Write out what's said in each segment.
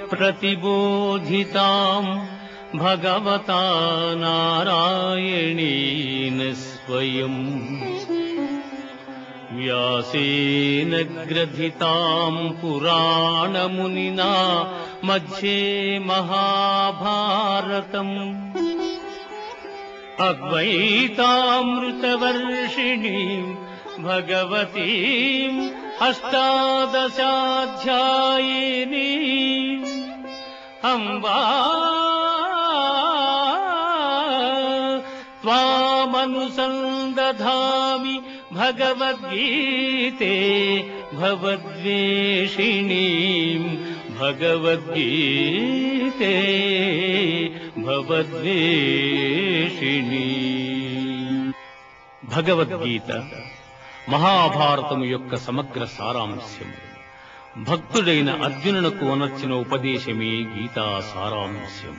प्रतिबोधितां भगवता नारायणेन स्वयं व्यासेन ग्रथितां पुराणमुनिना मध्ये महाभारतम् अद्वैतामृतवर्षिणीं भगवतीम् अष्टादशाध्यायिनीम् अम्बा त्वामनुसन्दधामि भगवद्गीते भवद्वेषिणीम् भगवद्गीते भवद्वेषिणी। భగవద్గీత మహాభారతము యొక్క సమగ్ర సారాంశం. భక్తుడైన అర్జునునకు అనర్చిన ఉపదేశమే గీతా సారాంశం.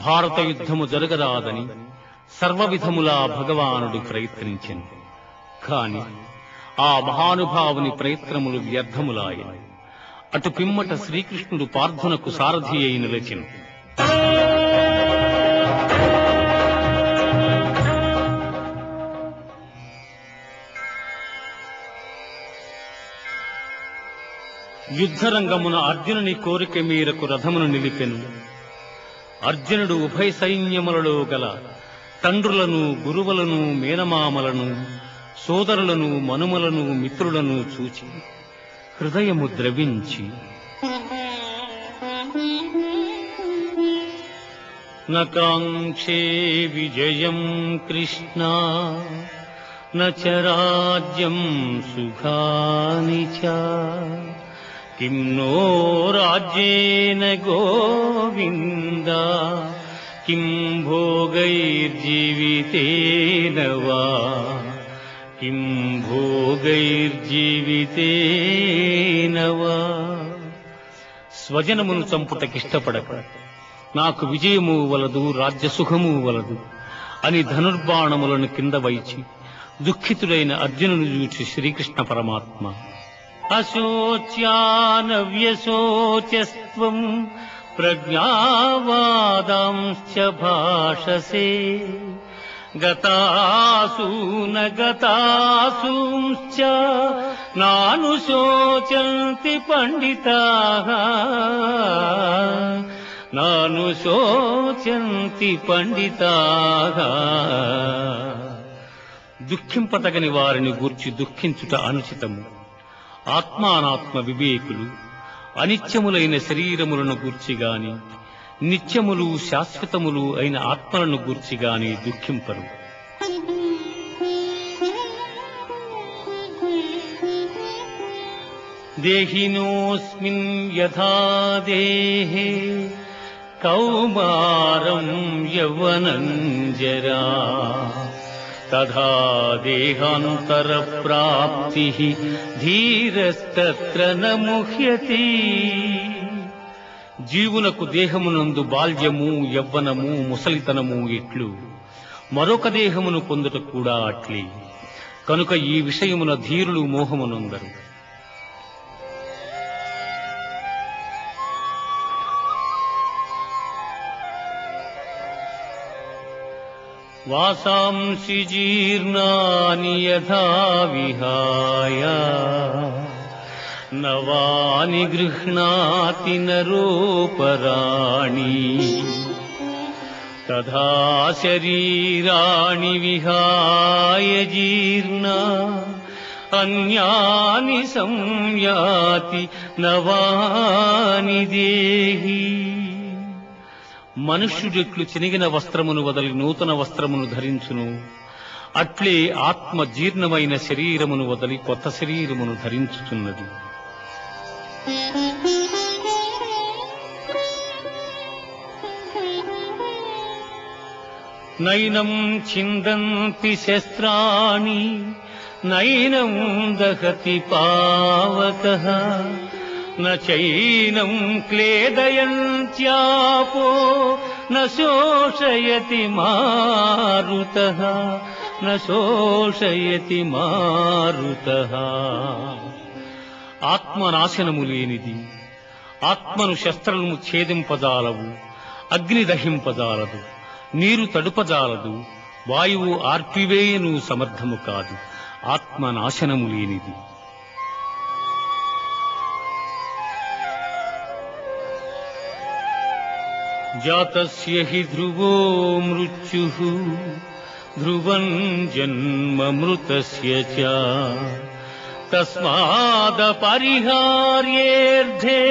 భారత యుద్ధము జరగరాదని సర్వవిధములా భగవానుడు ప్రయత్నించెను. కాని ఆ మహానుభావుని ప్రయత్నములు వ్యర్థములాయెను. అటు పిమ్మట శ్రీకృష్ణుడు పార్థునకు సారథి అయి నిలిచెను. యుద్ధరంగమున అర్జునుని కోరిక మేరకు రథమును నిలిపెను. అర్జునుడు ఉభయ సైన్యములలో గల తండ్రులను, గురువులను, మేనమామలను, సోదరులను, మనుమలను, మిత్రులను చూచి హృదయము ద్రవించి నకాంక్షే విజయం కృష్ణ నచ రాజ్యం సుఖాని చ కిం నో రాజ్యేన గోవింద కిం భోగైర్జీవితేన వా కిం భోగైర్జీవితేన వా. స్వజనమును చంపుటకిష్టపడక నాకు విజయము వలదు, రాజ్యసుఖము వలదు అని ధనుర్బాణములను కింద వైచి దుఃఖితుడైన అర్జునుని చూచి శ్రీకృష్ణ పరమాత్మ అశోచ్యానవ్యశోచస్త్వం ప్రజ్ఞావాదాంశ్చ భాషసే గతాసూన గతాసూంశ్చ నానుశోచంతి పండితాః నానుశోచంతి పండితాః. దుఃఖింపతగని వారిని గూర్చి దుఃఖించుట అనుచితము. ఆత్మానాత్మ వివేకులు అనిత్యములైన శరీరములను గూర్చిగాని నిత్యములు శాశ్వతములు అయిన ఆత్మలను గూర్చిగాని దుఃఖింపరు. దేహినోస్మిన్ యథా దేహే కౌమారం యవ్వనం జరా తథా దేహాంతర ప్రాప్తి ధీరస్తత్ర న ముహ్యతి. జీవులకు దేహమునందు బాల్యము, యవ్వనము, ముసలితనము ఎట్లు మరొక దేహమును పొందుట కూడా అట్లే. కనుక ఈ విషయమున ధీరులు మోహమునందరు. వాసాంసి జీర్ణాని యథా విహాయ నవాని గృహ్ణాతి నరోపరాణి తథా శరీరాణి విహాయ జీర్ణా అన్యాని సంయాతి నవాని దేహి. మనుష్యుడెట్లు చినిగిన వస్త్రమును వదలి నూతన వస్త్రమును ధరించును, అట్లే ఆత్మ జీర్ణమైన శరీరమును వదలి కొత్త శరీరమును ధరించుచున్నది. నైనం ఛిందంతి శస్త్రాణి నైనం దహతి పావకః నైనం క్లేదయంత్యాపో న శోషయతి మారుతః న శోషయతి మారుతః. ఆత్మనాశనము లేనిది, ఆత్మను శస్త్రము ఛేదింపజాలవు, అగ్ని దహింపజాలదు, నీరు తడుపజాలదు, వాయువు ఆర్పివేయను సమర్థము కాదు. ఆత్మ నాశనము లేనిది. జాతస్య హి ధ్రువో మృత్యుః ధ్రువం జన్మమృతస్య చ తస్మాదపరిహార్యేర్థే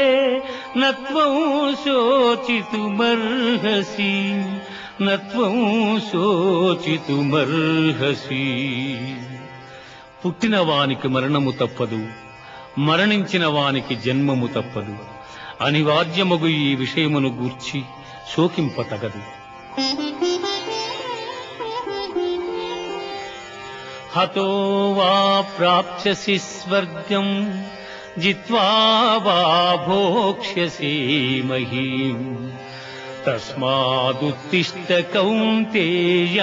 నత్వం శోచితుమర్హసి నత్వం శోచితుమర్హసి. పుట్టిన వానికి మరణము తప్పదు, మరణించిన వానికి జన్మము తప్పదు. అనివార్యమగు ఈ విషయమును గూర్చి శోకింపతగదు. హతో వా ప్రాప్స్యసి స్వర్గం జిత్వా వా భోక్ష్యసి మహీం తస్మాదుత్తిష్ఠ కౌంతేయ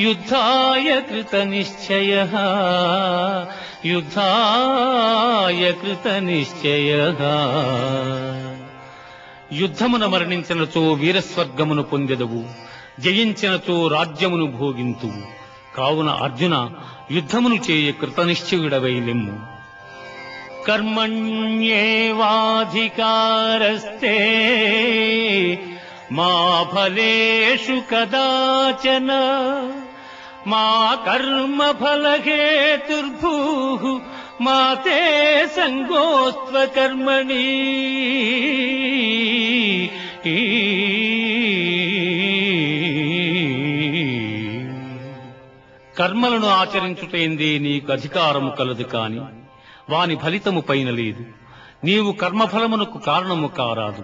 యుద్ధాయ కృతనిశ్చయః యుద్ధాయ కృతనిశ్చయః. యుద్ధమున మరణించినచో వీరస్వర్గమును పొందెదవు, జయించినచో రాజ్యమును భోగింతువు. కావున అర్జున, యుద్ధమును చేయ కృతనిశ్చయుడవై నిమ్ము. కర్మణ్యేవాధికారస్తే మా ఫలేషు కదాచన మా కర్మ ఫలహేతుర్భూః మా తే సంగోస్త్వ కర్మణి. కర్మలను ఆచరించుటేందే నీకు అధికారము కలదు కాని వాని ఫలితము పైన లేదు. నీవు కర్మఫలమునకు కారణము కారాదు,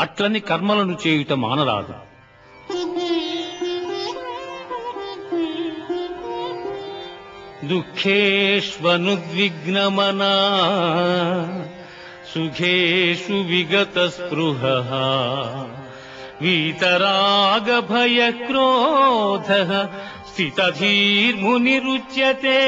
అట్లని కర్మలను చేయుట మానరాదు. దుఃఖేష్వనుద్విగ్నమనా సుఖేషు విగత స్పృహః వీతరాగ భయ క్రోధః స్థితధీర్మునిరుచ్యతే.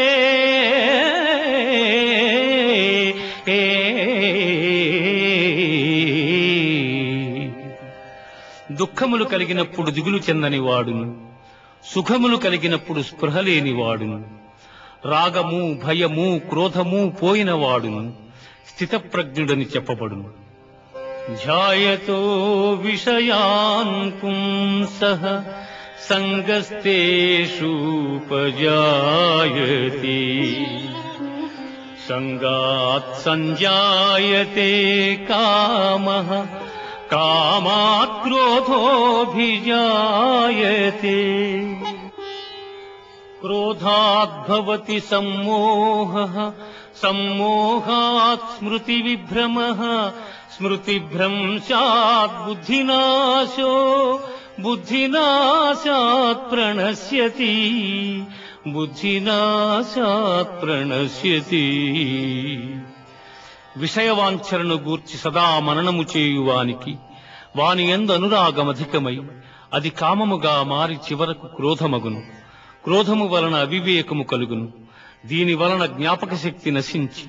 దుఃఖములు కలిగినప్పుడు దిగులు చెందని వాడును, సుఖములు కలిగినప్పుడు స్పృహ లేని వాడును, రాగము భయము క్రోధము పోయిన వాడును స్థితప్రజ్ఞుడని చెప్పబడును. ధ్యాయతో విషయాన్ పుంసః సంగస్తేషూపజాయతే సంగాత్ సంజాయతే కామః కామాత్ క్రోధోభిజాయతే. క్రోధాత్ భవతి సమ్మోహః సమ్మోహాత్ స్మృతి విభ్రమః స్మృతిభ్రంశాత్ బుద్ధినాశో బుద్ధినాశాత్ ప్రణశ్యతి బుద్ధినాశాత్ ప్రణశ్యతి. విషయవాంఛలను గూర్చి సదా మననము చేయువానికి వాని యందు అనురాగమధికమై అది కామముగా మారి చివరకు క్రోధమగును. క్రోధము వలన అవివేకము కలుగును. దీని వలన జ్ఞాపక శక్తి నశించి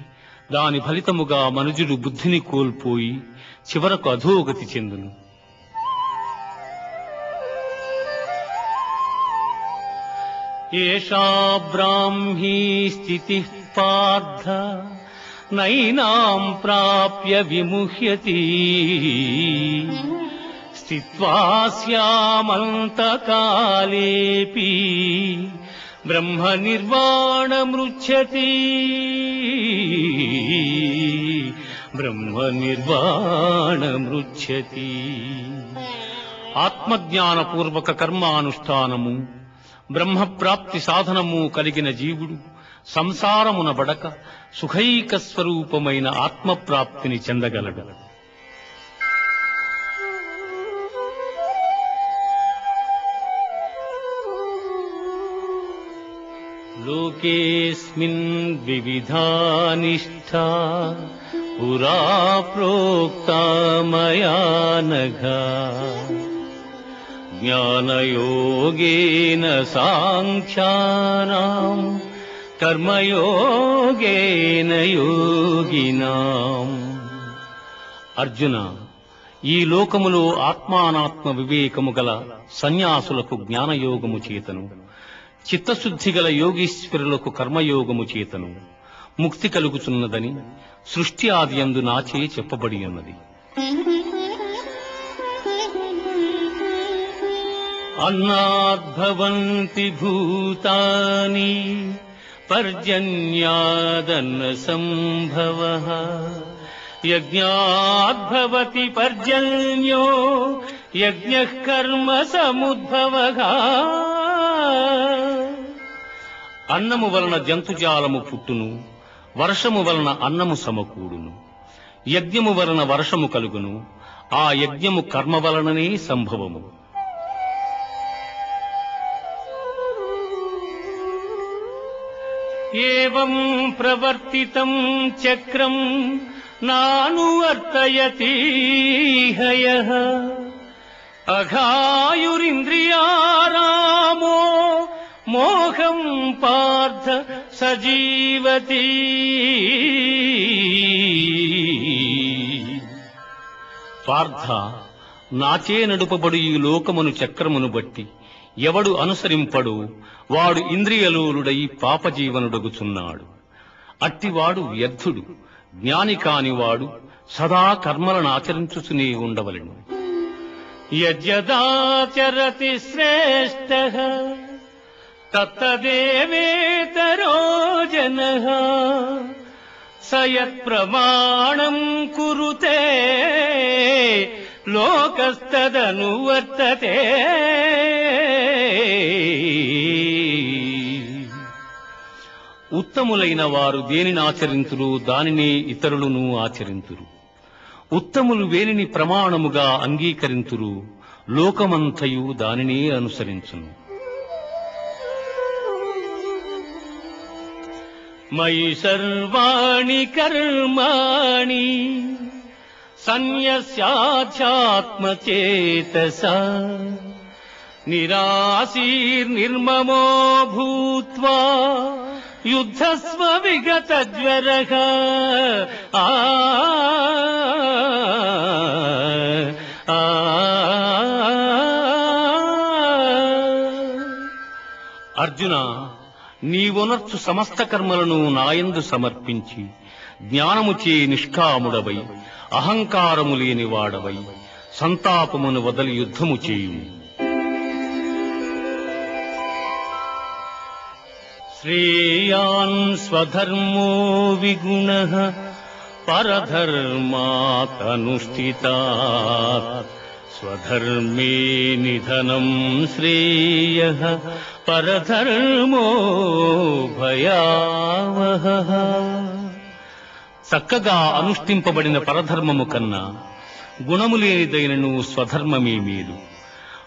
దాని ఫలితముగా మనుజుడు బుద్ధిని కోల్పోయి చివరకు అధోగతి చెందును. ఏషా బ్రాహ్మీ స్థితి పార్థ నైనాం ప్రాప్య విముహ్యతి స్థిత్వా స్యామంతకాలేపి బ్రహ్మ నిర్వాణమృచ్ఛతి బ్రహ్మ నిర్వాణమృచ్ఛతి. ఆత్మజ్ఞానపూర్వక కర్మానుష్ఠానము బ్రహ్మప్రాప్తి సాధనము కలిగిన జీవుడు సంసారమున బడక సుఖైక స్వరూపమైన ఆత్మప్రాప్తిని చెందగలడు. లోకేస్మిన్ వివిధా నిష్ఠా పురా ప్రోక్తా మయా నఘ జ్ఞానయోగేన సాంఖ్యానాం కర్మయోగేన యోగినాం అర్జున, ఈ లోకములో ఆత్మానాత్మ వివేకము గల సన్యాసులకు జ్ఞానయోగము చేతను, చిత్తశుద్ధి గల యోగీశ్వరులకు కర్మయోగము చేతను ముక్తి కలుగుచున్నదని సృష్టి ఆదియందు నాచే చెప్పబడి ఉన్నది. అన్నాద్భవంతి భూతాని పర్జన్యాదన్న సంభవః యజ్ఞాద్భవతి పర్జన్యో యజ్ఞః కర్మ సముద్భవః. అన్నము వలన జంతుజాలము పుట్టును, వర్షము వలన అన్నము సమకూడును, యజ్ఞము వలన వర్షము కలుగును, ఆ యజ్ఞము కర్మ వలననే సంభవము. ఏవం ప్రవర్తితం చక్రం నానువర్తయతి హయః అఘాయురింద్రియారామో మోహం పార్థ సజీవతి. పార్థ, నాచే నడుపబడు ఈ లోకమును చక్రమును బట్టి ఎవడు అనుసరింపడు వాడు ఇంద్రియలోలుడై పాపజీవనుడగుచున్నాడు. అట్టివాడు వ్యర్థుడు. జ్ఞాని కానివాడు సదా కర్మలను ఆచరించుచునే ఉండవలెను. యజ్ఞదాచరతి శ్రేష్ఠః తత్తదేవేతరో జనః స యత్ప్రమాణం కురుతే లోకస్తదనువర్తతే. ఉత్తములైన వారు దేనిని ఆచరింతురు దానినే ఇతరులను ఆచరింతురు. ఉత్తములు వేనిని ప్రమాణముగా అంగీకరింతురు లోకమంతయు దానినే అనుసరించును. మయి సర్వాణి కర్మాణి సన్యస్యాధ్యాత్మచేతసా నిరాశీర్నిర్మమో భూత్వా యుద్ధస్వ విగతజ్వరః. అర్జున, నీవొనర్చు సమస్త కర్మలను నాయందు సమర్పించి జ్ఞానముచే నిష్కాముడవై అహంకారము లేని వాడవై సంతాపమును వదలి యుద్ధము చేయుము. శ్రేయాన్ స్వధర్మో విగుణః పరధర్మాత్ అనుష్ఠితాత్ స్వధర్మే నిధనం శ్రేయః పరధర్మో భయావహః. చక్కగా అనుష్ఠింపబడిన పరధర్మము కన్నా గుణము లేనిదైనను స్వధర్మమే మేలు.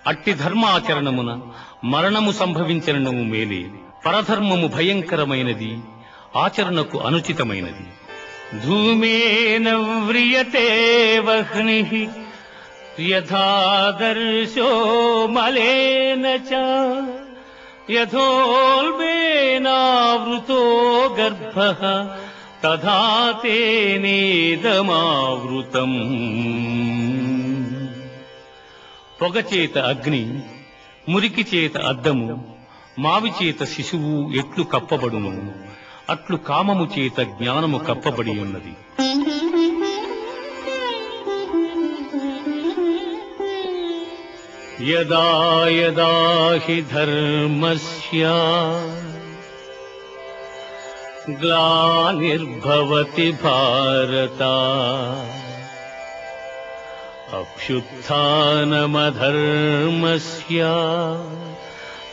అట్టి ధర్మాచరణమున మరణము సంభవించనను మేలే. పరధర్మము భయంకరమైనది, ఆచరణకు అనుచితమైనది. ధూమేన వ్రియతే వహ్నిః యథాదర్శో మలేన చ యథోల్బేనావృతో గర్భః తథా తేనేదమావృతం. పొగచేత అగ్ని, మురికి చేత అద్దము, మావి చేత శిశువు ఎట్లు కప్పబడును అట్లు కామము చేత జ్ఞానము కప్పబడి ఉన్నది. యదా యదా హి ధర్మస్య గ్లానిర్భవతి భారత అభ్యుత్థానమధర్మస్య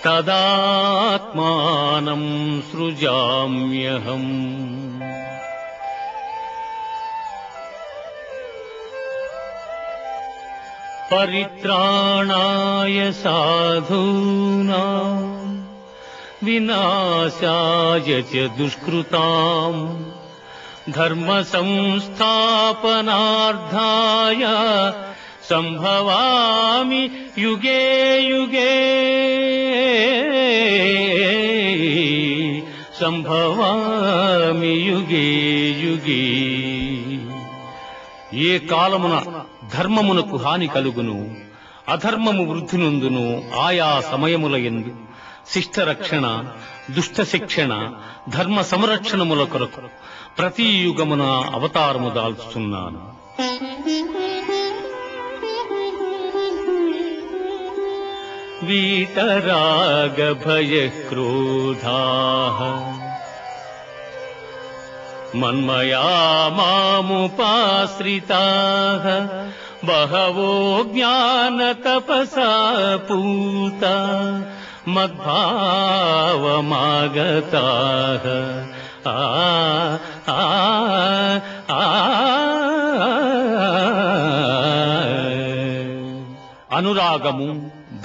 తదాత్మానం సృజామ్యహం. పరిత్రాణాయ సాధూనాం వినాశాయ చ దుష్కృతాం ధర్మ సంస్థాపనార్థాయ సంభవామి యుగే యుగే. సంభవామి యుగే యుగే. ఏ కాలమున ధర్మమునకు హాని కలుగును, అధర్మము వృద్ధి నొందును, ఆయా సమయముల యందు శిష్ట రక్షణ, దుష్ట శిక్షణ, ధర్మ సంరక్షణముల కొరకు ప్రతి యుగమున అవతారము దాల్చుతున్నాను. వీతరాగ భయ క్రోధాః మన్మయా మాముపాశ్రితాః బహవో జ్ఞాన తపసా పూతా మద్భావమాగతాః. అనురాగము,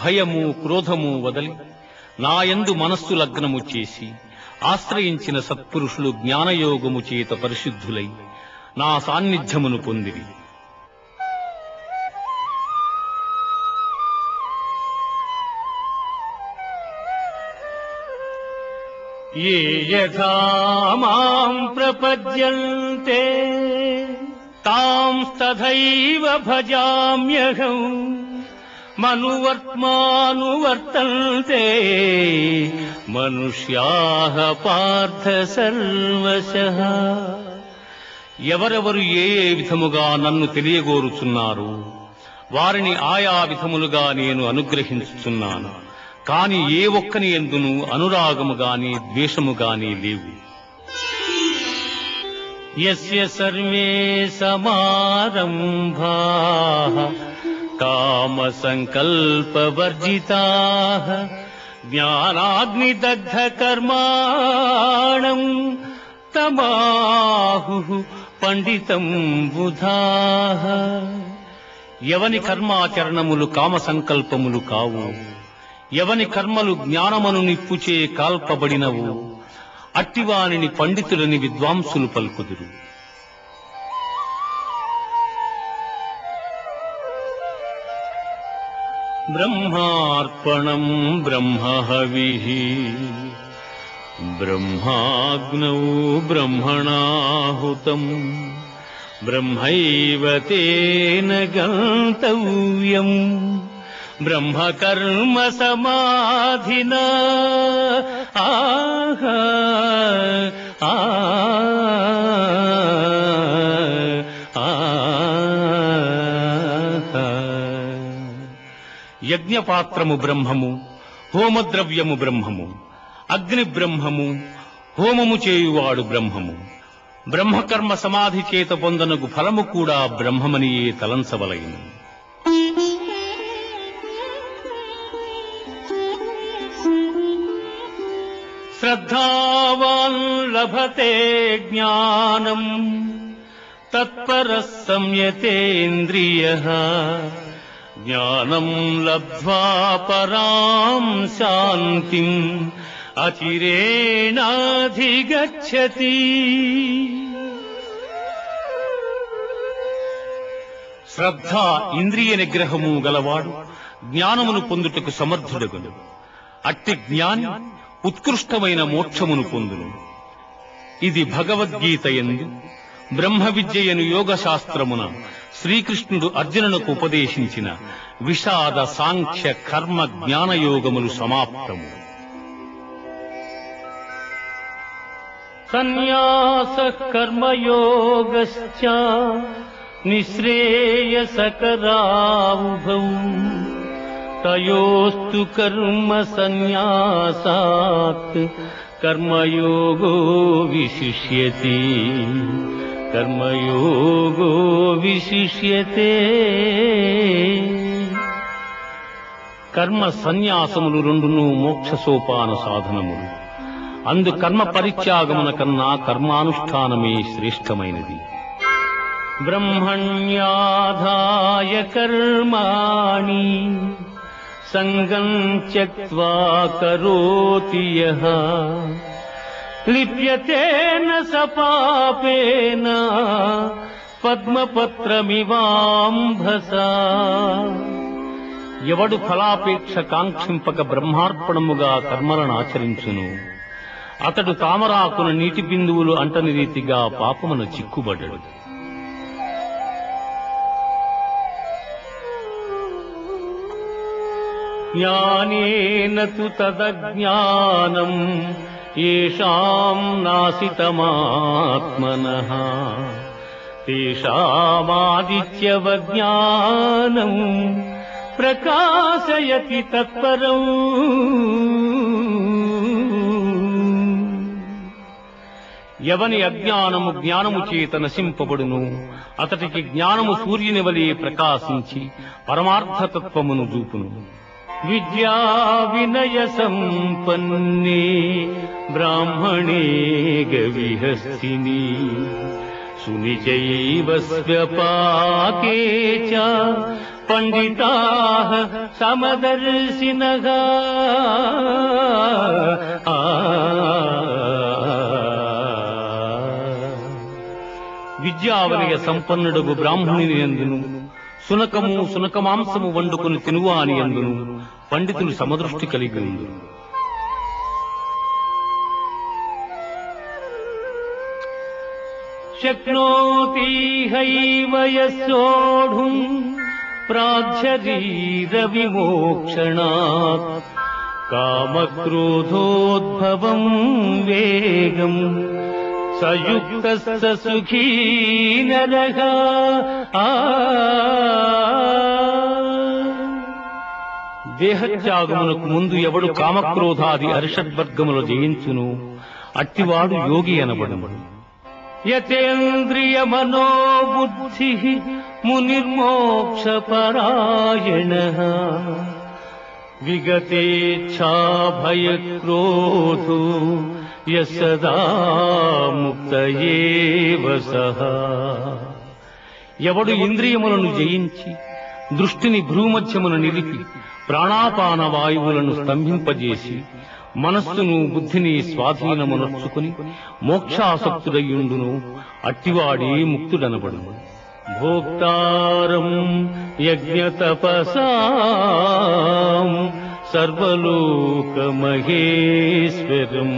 భయము, క్రోధము వదలి నాయందు మనస్సు లగ్నము చేసి ఆశ్రయించిన సత్పురుషులు జ్ఞానయోగము చేత పరిశుద్ధులై నా సాన్నిధ్యమును పొందిరి. ఏ యథా మాం ప్రపద్యంతే తాంస్తథైవ భజామ్యహం మనువర్త్మానువర్తంతే మనుష్యాః పార్థ సర్వశః. ఎవరెవరు ఏ ఏ విధముగా నన్ను తెలియగోరుచున్నారు వారిని ఆయా విధములుగా నేను అనుగ్రహించుచున్నాను. కాని ఏ ఒక్కని యందును అనురాగము గాని ద్వేషము గాని లేవు. యస్య సర్వే సమారంభాః కామ సంకల్పవర్జితాః జ్ఞానాగ్నిదగ్ధ కర్మాణం తమాహుః పండితం బుధాః. ఎవని కర్మాచరణములు కామ సంకల్పములు కావు, ఎవని కర్మలు జ్ఞానమను నిప్పుచే కాల్పబడినవు, అట్టివానిని పండితులని విద్వాంసులు పలుకుదురు. బ్రహ్మార్పణం బ్రహ్మహవిః బ్రహ్మాగ్నౌ బ్రహ్మణాహుతం బ్రహ్మైవ తేన గంతవ్యం బ్రహ్మకర్మ సమాధినా. యజ్ఞపాత్రము బ్రహ్మము, హోమద్రవ్యము బ్రహ్మము, అగ్ని బ్రహ్మము, హోమము చేయువాడు బ్రహ్మము. బ్రహ్మకర్మ సమాధి చేత పొందనగు ఫలము కూడా బ్రహ్మమనియే తలంచవలయును. శ్రద్ధావాన్ లభతే జ్ఞానం తత్పరః సంయతేంద్రియః జ్ఞానం లబ్ధ్వా పరాం శాంతిం అచిరేణాధిగచ్చతి. శ్రద్ధ ఇంద్రియ నిగ్రహము గలవాడు జ్ఞానమును పొందుటకు సమర్థుడగును. అట్టి జ్ఞాని ఉత్కృష్టమైన మోక్షమును పొందును. ఇది భగవద్గీత యందు బ్రహ్మ విద్యయను యోగ శాస్త్రమున శ్రీకృష్ణుడు అర్జునునకు ఉపదేశించిన విషాద సాంఖ్య కర్మ జ్ఞానయోగములు సమాప్తము. సన్యాసః కర్మయోగశ్చ నిశ్రేయసకరావుభౌ తయోస్తు కర్మ సన్యాసాత్ కర్మయోగో విశిష్యతే. కర్మయోగో విశిష్యతే. కర్మ సన్యాసములు రెండును మోక్ష సోపాన సాధనములు. అందు కర్మ పరిత్యాగమున కన్నా కర్మానుష్ఠానమే శ్రేష్టమైనది. బ్రహ్మణ్యాధాయ కర్మాణి సంగం త్యక్త్వా కరోతి యః లిప్యతేన స పాపేన పద్మపత్రమివాంభసా. ఎవడు ఫలాపేక్ష కాంక్షింపక బ్రహ్మార్పణముగా కర్మలను ఆచరించును అతడు తామరాకున నీటి బిందువులు అంటని రీతిగా పాపమున చిక్కుబడ్డడు. జ్ఞానేన తు తదజ్ఞానం యేషాం నాసితమాత్మనః తేషామాదిత్యవజ్ఞానం ప్రకాశయతి తత్పరం. ఎవని అజ్ఞానము జ్ఞానము చేత నశింపబడును అతడికి జ్ఞానము సూర్యుని వలె ప్రకాశించి పరమార్థతత్వమును చూపును. విద్యా వినయ సంపన్నే బ్రాహ్మణే గవిహస్తిని సునిచైవ స్వ్యపాకే చ పండితాః సమదర్శినః. విద్యావలయ సంపన్నుడగు బ్రాహ్మణుని యందును సునకము సునకమాంసము వండుకుని తినువాని యందును పండితులు సమదృష్టి కలిగి ఉందురు. శక్నోతి హైవ యస్సోఢుం ప్రాజ్యరీర విమోక్షణాత్ కామక్రోధోద్భవం వేగం సయుక్తస్స సుఖీ నరః. దేహత్యాగమునకు ముందు ఎవడు కామక్రోధాది అరిషడ్వర్గములు జయించును అట్టివాడు యోగి అనబడును. యతేంద్రియ మనోబుద్ధి మునిర్మోక్ష పరాయణః విగతేచ్ఛా భయక్రోధో యసదా ముక్త ఏవ సః. ఎవడు ఇంద్రియములను జయించి దృష్టిని భ్రూమధ్యమున నిలిపి ప్రాణాపాన వాయువులను స్తంభింపజేసి మనస్సును బుద్ధిని స్వాధీనమునర్చుకుని మోక్షాసక్తుడయ్యుండును అట్టివాడే ముక్తుడనబడును. భోక్తారం యజ్ఞతపసాం సర్వలోకమహేశ్వరం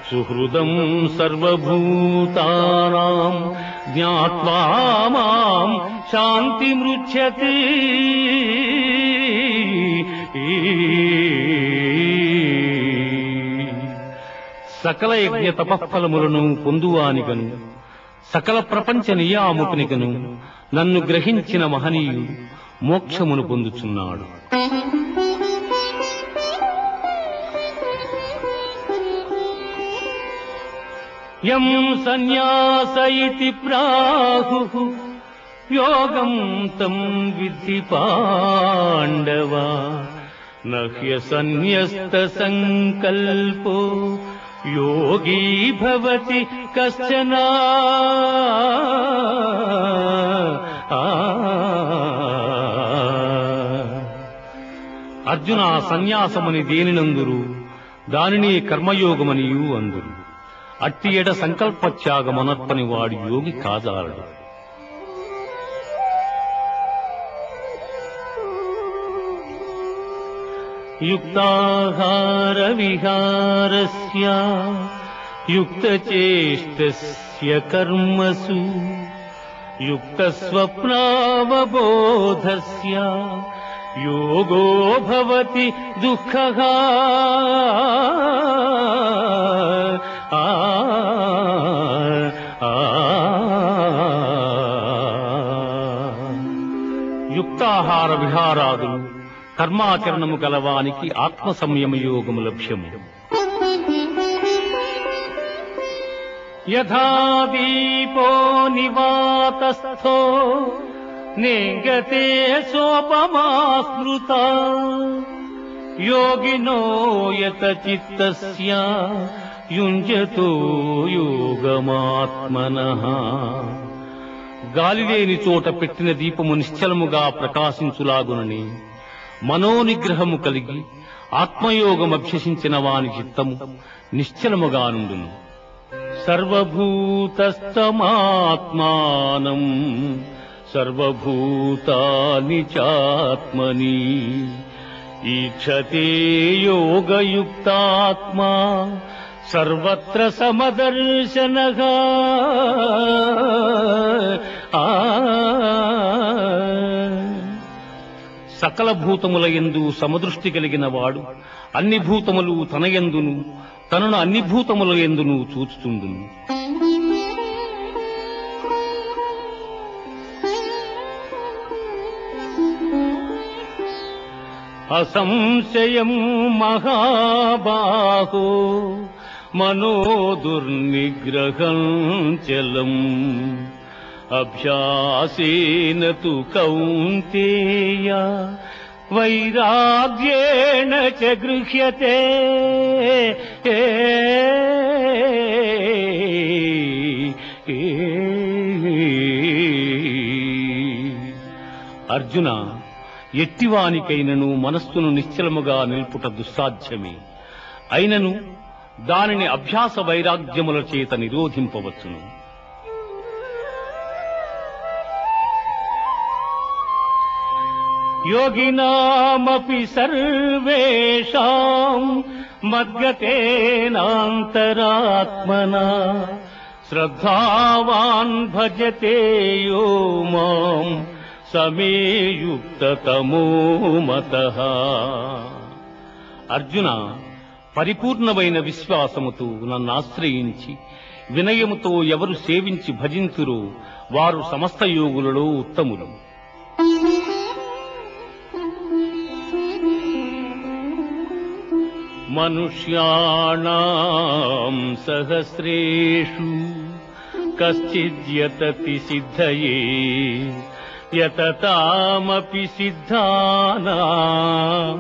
సుహృదం సర్వభూతానాం జ్ఞాత్వా మాం శాంతిమృచ్యతే. సకల యజ్ఞ తపఫలములను పొందువానిగను సకల ప్రపంచ నియామకునిగను నన్ను గ్రహించిన మహనీయుడు మోక్షమును పొందుచున్నాడు. యం సన్యాస ఇతి ప్రాహుః యోగం తం విద్ధి పాండవ నహ్య సన్యస్త సంకల్పో యోగీ భవతి కశ్చన. అర్జున, సన్యాసమని దేనినందురు దానిని కర్మయోగమనియు అందురు. అట్టి ఎడ సంకల్పత్యాగమనర్పని వాడు యోగి కాజాలడు. యుక్తాహార విహారస్య యుక్తచేష్టస్య కర్మసు యుక్తస్వప్నావబోధస్య యోగో భవతి దుఃఖః. యుక్తాహార విహారాదులు కర్మాచరణము గలవానికి ఆత్మ సంయమ యోగము లక్ష్యము. యథా దీపో నివాతస్థో నేగతే సోపమా స్మృతా యోగినో యత చిత్తస్య యుంజతో యోగమాత్మనః. గాలిలేని చోట పెట్టిన దీపము నిశ్చలముగా ప్రకాశించులాగునని మనోనిగ్రహము కలిగి ఆత్మయోగమభ్యసించిన వాని చిత్తము నిశ్చలముగా నుండును. సర్వభూతస్థమాత్మానం సర్వభూతాని చాత్మని ఈక్షతే యోగయుక్తాత్మా సర్వత్ర సమదర్శనః. సకల భూతముల యందు సమదృష్టి కలిగిన వాడు అన్ని భూతములు తన యందును తనను అన్ని భూతముల యందును చూచుచుండును. అసంశయం మహాబాహో మనో దుర్నిగ్రహం చలం అభ్యాసేన తు కౌంతేయ వైరాగ్యేణ చ గృహ్యతే. అర్జున, ఎట్టివానికైనను మనస్సును నిశ్చలముగా నిల్పుట దుస్సాధ్యమే. అయినను దానిని అభ్యాస వైరాగ్యముల చేత నిరోధింపవచ్చును. యోగినామపి సర్వేషాం మద్గతేనాంతరాత్మనా శ్రద్ధావాన్ భజతే యో మాం సమే యుక్తతమో మతః. అర్జున, పరిపూర్ణమైన విశ్వాసముతో నన్నాశ్రయించి వినయముతో ఎవరు సేవించి భజింతురో వారు సమస్త యోగులలో ఉత్తములు. మనుష్యాణాం సహస్రేషు కశ్చిద్యతతి సిద్ధయే యతతామపి సిద్ధానాం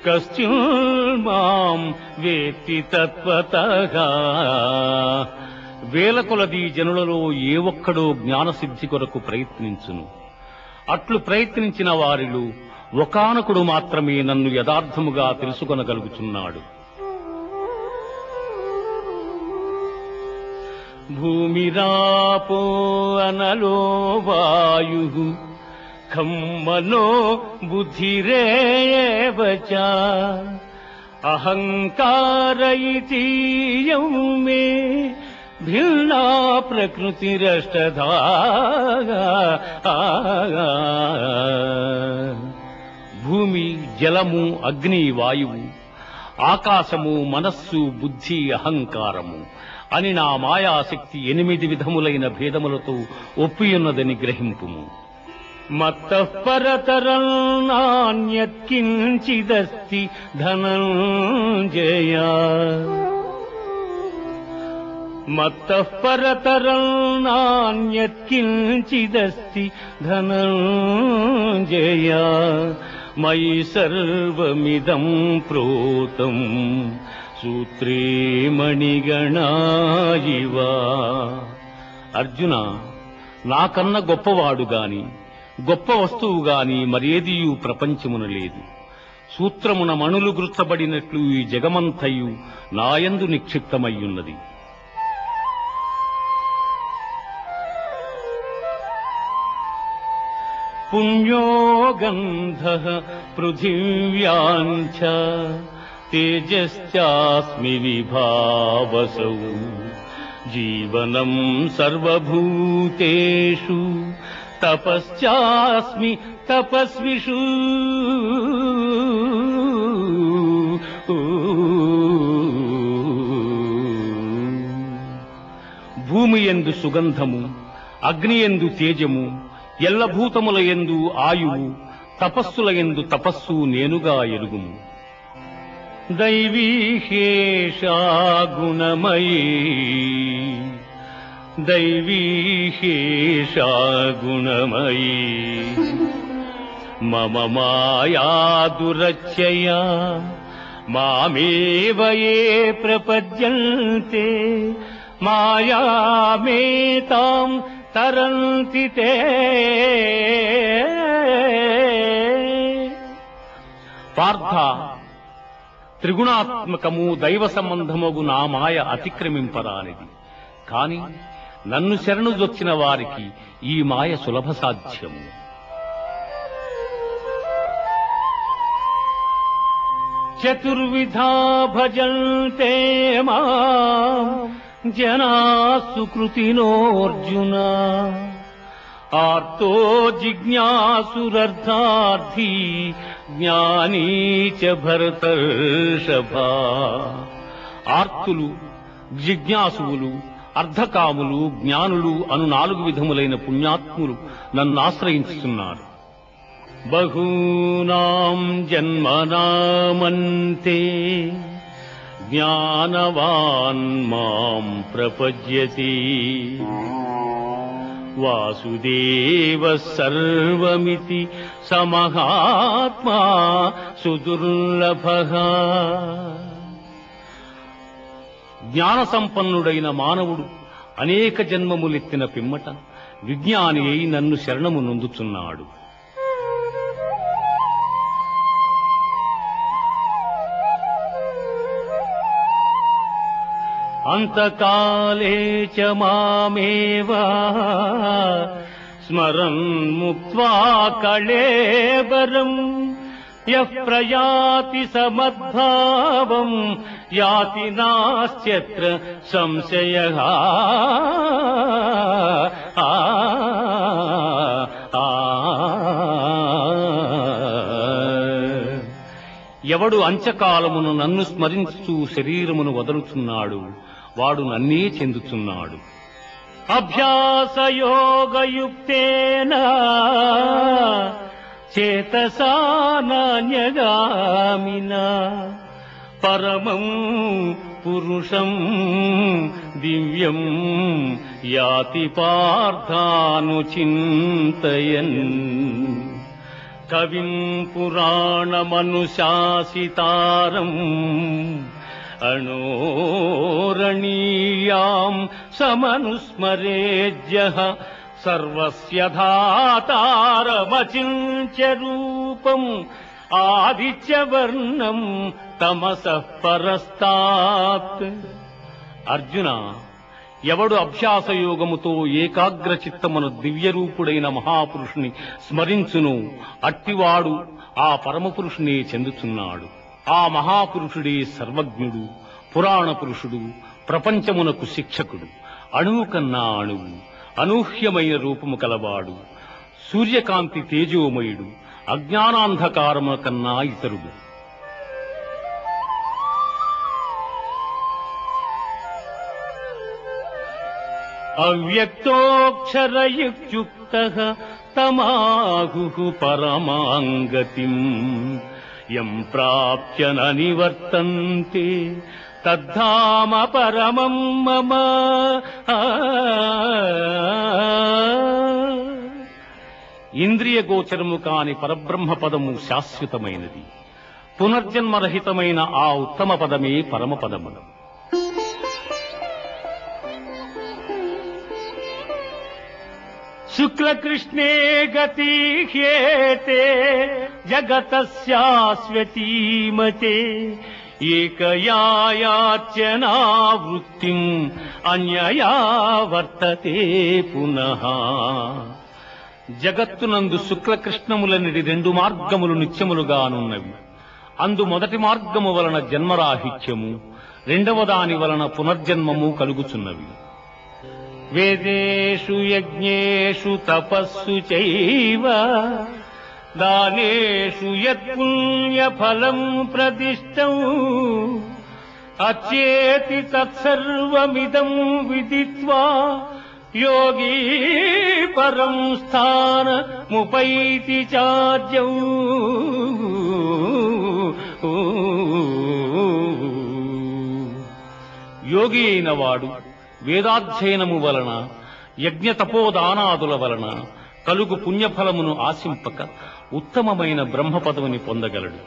కశ్చిన్మాం వేత్తి తత్వతః. వేల కొలది జనులలో ఏ ఒక్కడో జ్ఞానసిద్ధి కొరకు ప్రయత్నించును. అట్లు ప్రయత్నించిన వారిలో ఒకానొకడు మాత్రమే నన్ను యథార్థముగా తెలుసుకొనగలుగుచున్నాడు. భూమిరాపో అనలో వాయు ఖం మనో బుద్ధిరేవ చ అహంకార ఇతీయం మే భిన్నా ప్రకృతిరష్టధా. భూమి, జలము, అగ్ని, వాయువు, ఆకాశము, మనస్సు, బుద్ధి, అహంకారము అని నా మాయాశక్తి 8 విధములైన భేదములతో ఒప్పియున్నదని గ్రహింపుము. మత్తః పరతరం నాన్యత్ కించిదస్తి ధనంజయ. మత్తః పరతరం నాన్యత్ కించిదస్తి ధనంజయ. మయి సర్వమిదం ప్రోతం సూత్రే మణిగణా ఇవ. అర్జున, నాకన్న గొప్పవాడు గాని గొప్ప వస్తువు గాని మరేదియు ప్రపంచమున లేదు. సూత్రమున మణులు గుర్చబడినట్లు ఈ జగమంతయు నాయందు నిక్షిప్తమయ్యున్నది. పుణ్యో గంధః పృథివ్యాం చ తేజశ్చాస్మి విభావసౌ. జీవనం సర్వభూతేషు తపశ్చాస్మి తపస్విషు. భూమి యందు సుగంధము, అగ్ని యందు తేజము, ఎల్లభూతముల యందు ఆయువు, తపస్సుల యందు తపస్సు నేనుగా ఎరుగుము. దైవీహేషా గుణమయీ దైవీహేషా గుణమయీ మమ మాయా దురత్యయా మామేవ యే ప్రపద్యంతే మాయామేతాం తరంతి తే. పార్థ, త్రిగుణాత్మకము దైవ సంబంధమగు నా మాయ అతిక్రమింపరానిది. కాని నన్ను శరణుజొచ్చిన వారికి ఈ మాయ సులభ సాధ్యము. చతుర్విధా భజంతే మాం జనా సుకృతినోర్జున ఆర్తో జిజ్ఞాసురర్థార్థీ జ్ఞానీ చ భరతర్షభా. ఆర్తులు, జిజ్ఞాసువులు, అర్ధకాములు, జ్ఞానులు అను 4 విధములైన పుణ్యాత్ములు నన్ను ఆశ్రయించుతున్నారు. బహూనాం జన్మనామంతే జ్ఞానవాన్ మాం ప్రపద్యతే వాసుదేవ సర్వమితి సమహాత్మా సుదుర్లభః. జ్ఞాన సంపన్నుడైన మానవుడు అనేక జన్మములెత్తిన పిమ్మట విజ్ఞాని అయి నన్ను శరణము నొందుచున్నాడు. అంతకాలే చ మామేవ స్మరన్ ముక్త్వా కళేబరం యః ప్రయాతి సమద్భావం యాతి నాస్త్యత్ర సంశయః. ఎవడు అంచకాలమును నన్ను స్మరించు శరీరమును వదలుచున్నాడు వాడు నన్నే చెందుచున్నాడు. అభ్యాసయోగయుక్తేన చేతసా నాన్యగామినా పరమం పురుషం దివ్యం యాతి పార్థానుచింతయన్. కవిం పురాణమనుశాసితారం అణోరణీయాం సమనుస్మరేజ్యః సర్వస్య ధాతారమచింత్య రూపం ఆదిత్యవర్ణం తమసః పరస్తాత్. అర్జున, ఎవడు అభ్యాసయోగముతో ఏకాగ్ర చిత్తమును దివ్యరూపుడైన మహాపురుషుని స్మరించును అట్టివాడు ఆ పరమపురుషునే చెందుచున్నాడు. ఆ మహాపురుషుడే సర్వజ్ఞుడు, పురాణ పురుషుడు, ప్రపంచమునకు శిక్షకుడు, అణువు కన్నా అణువు, అనూహ్యమైన రూపము కలవాడు, సూర్యకాంతి తేజోమయుడు, అజ్ఞానాంధకారము కన్నా ఇతరుడు. అవ్యక్తోక్షరయుక్తః తమాహుః పరమాంగతిం యం ప్రాప్య న నివర్తంతే తద్ధామ పరమం మమ. ఇంద్రియ గోచరము కాని పరబ్రహ్మ పదము శాశ్వతమైనది. పునర్జన్మరహితమైన ఆ ఉత్తమ పదమే పరమపదము. శుక్లకృష్ణే గతి హ్యేతే జగతస్యాస్వతీమతే ఏకయాయార్చనావృత్తిం అన్యయా వర్తతే పునః. జగత్తునందు శుక్లకృష్ణములనిడి 2 మార్గములు నిత్యములుగానున్నవి. అందు మొదటి మార్గము వలన జన్మరాహిత్యము, రెండవ దాని వలన పునర్జన్మము కలుగుచున్నవి. వేదేషు యజ్ఞేషు తపస్సు చైవ దానేషు యత్పుణ్యఫలం ప్రదిష్టం అచ్చేతి తత్సర్వమిదం విదిత్వా యోగీ పరం స్థానముపైతి చార్యం. యోగి అయిన వాడు వేదాధ్యయనము వలన, యజ్ఞ తపోదానాదుల వలన కలుగు పుణ్యఫలమును ఆశింపక ఉత్తమమైన బ్రహ్మపదవిని పొందగలడు.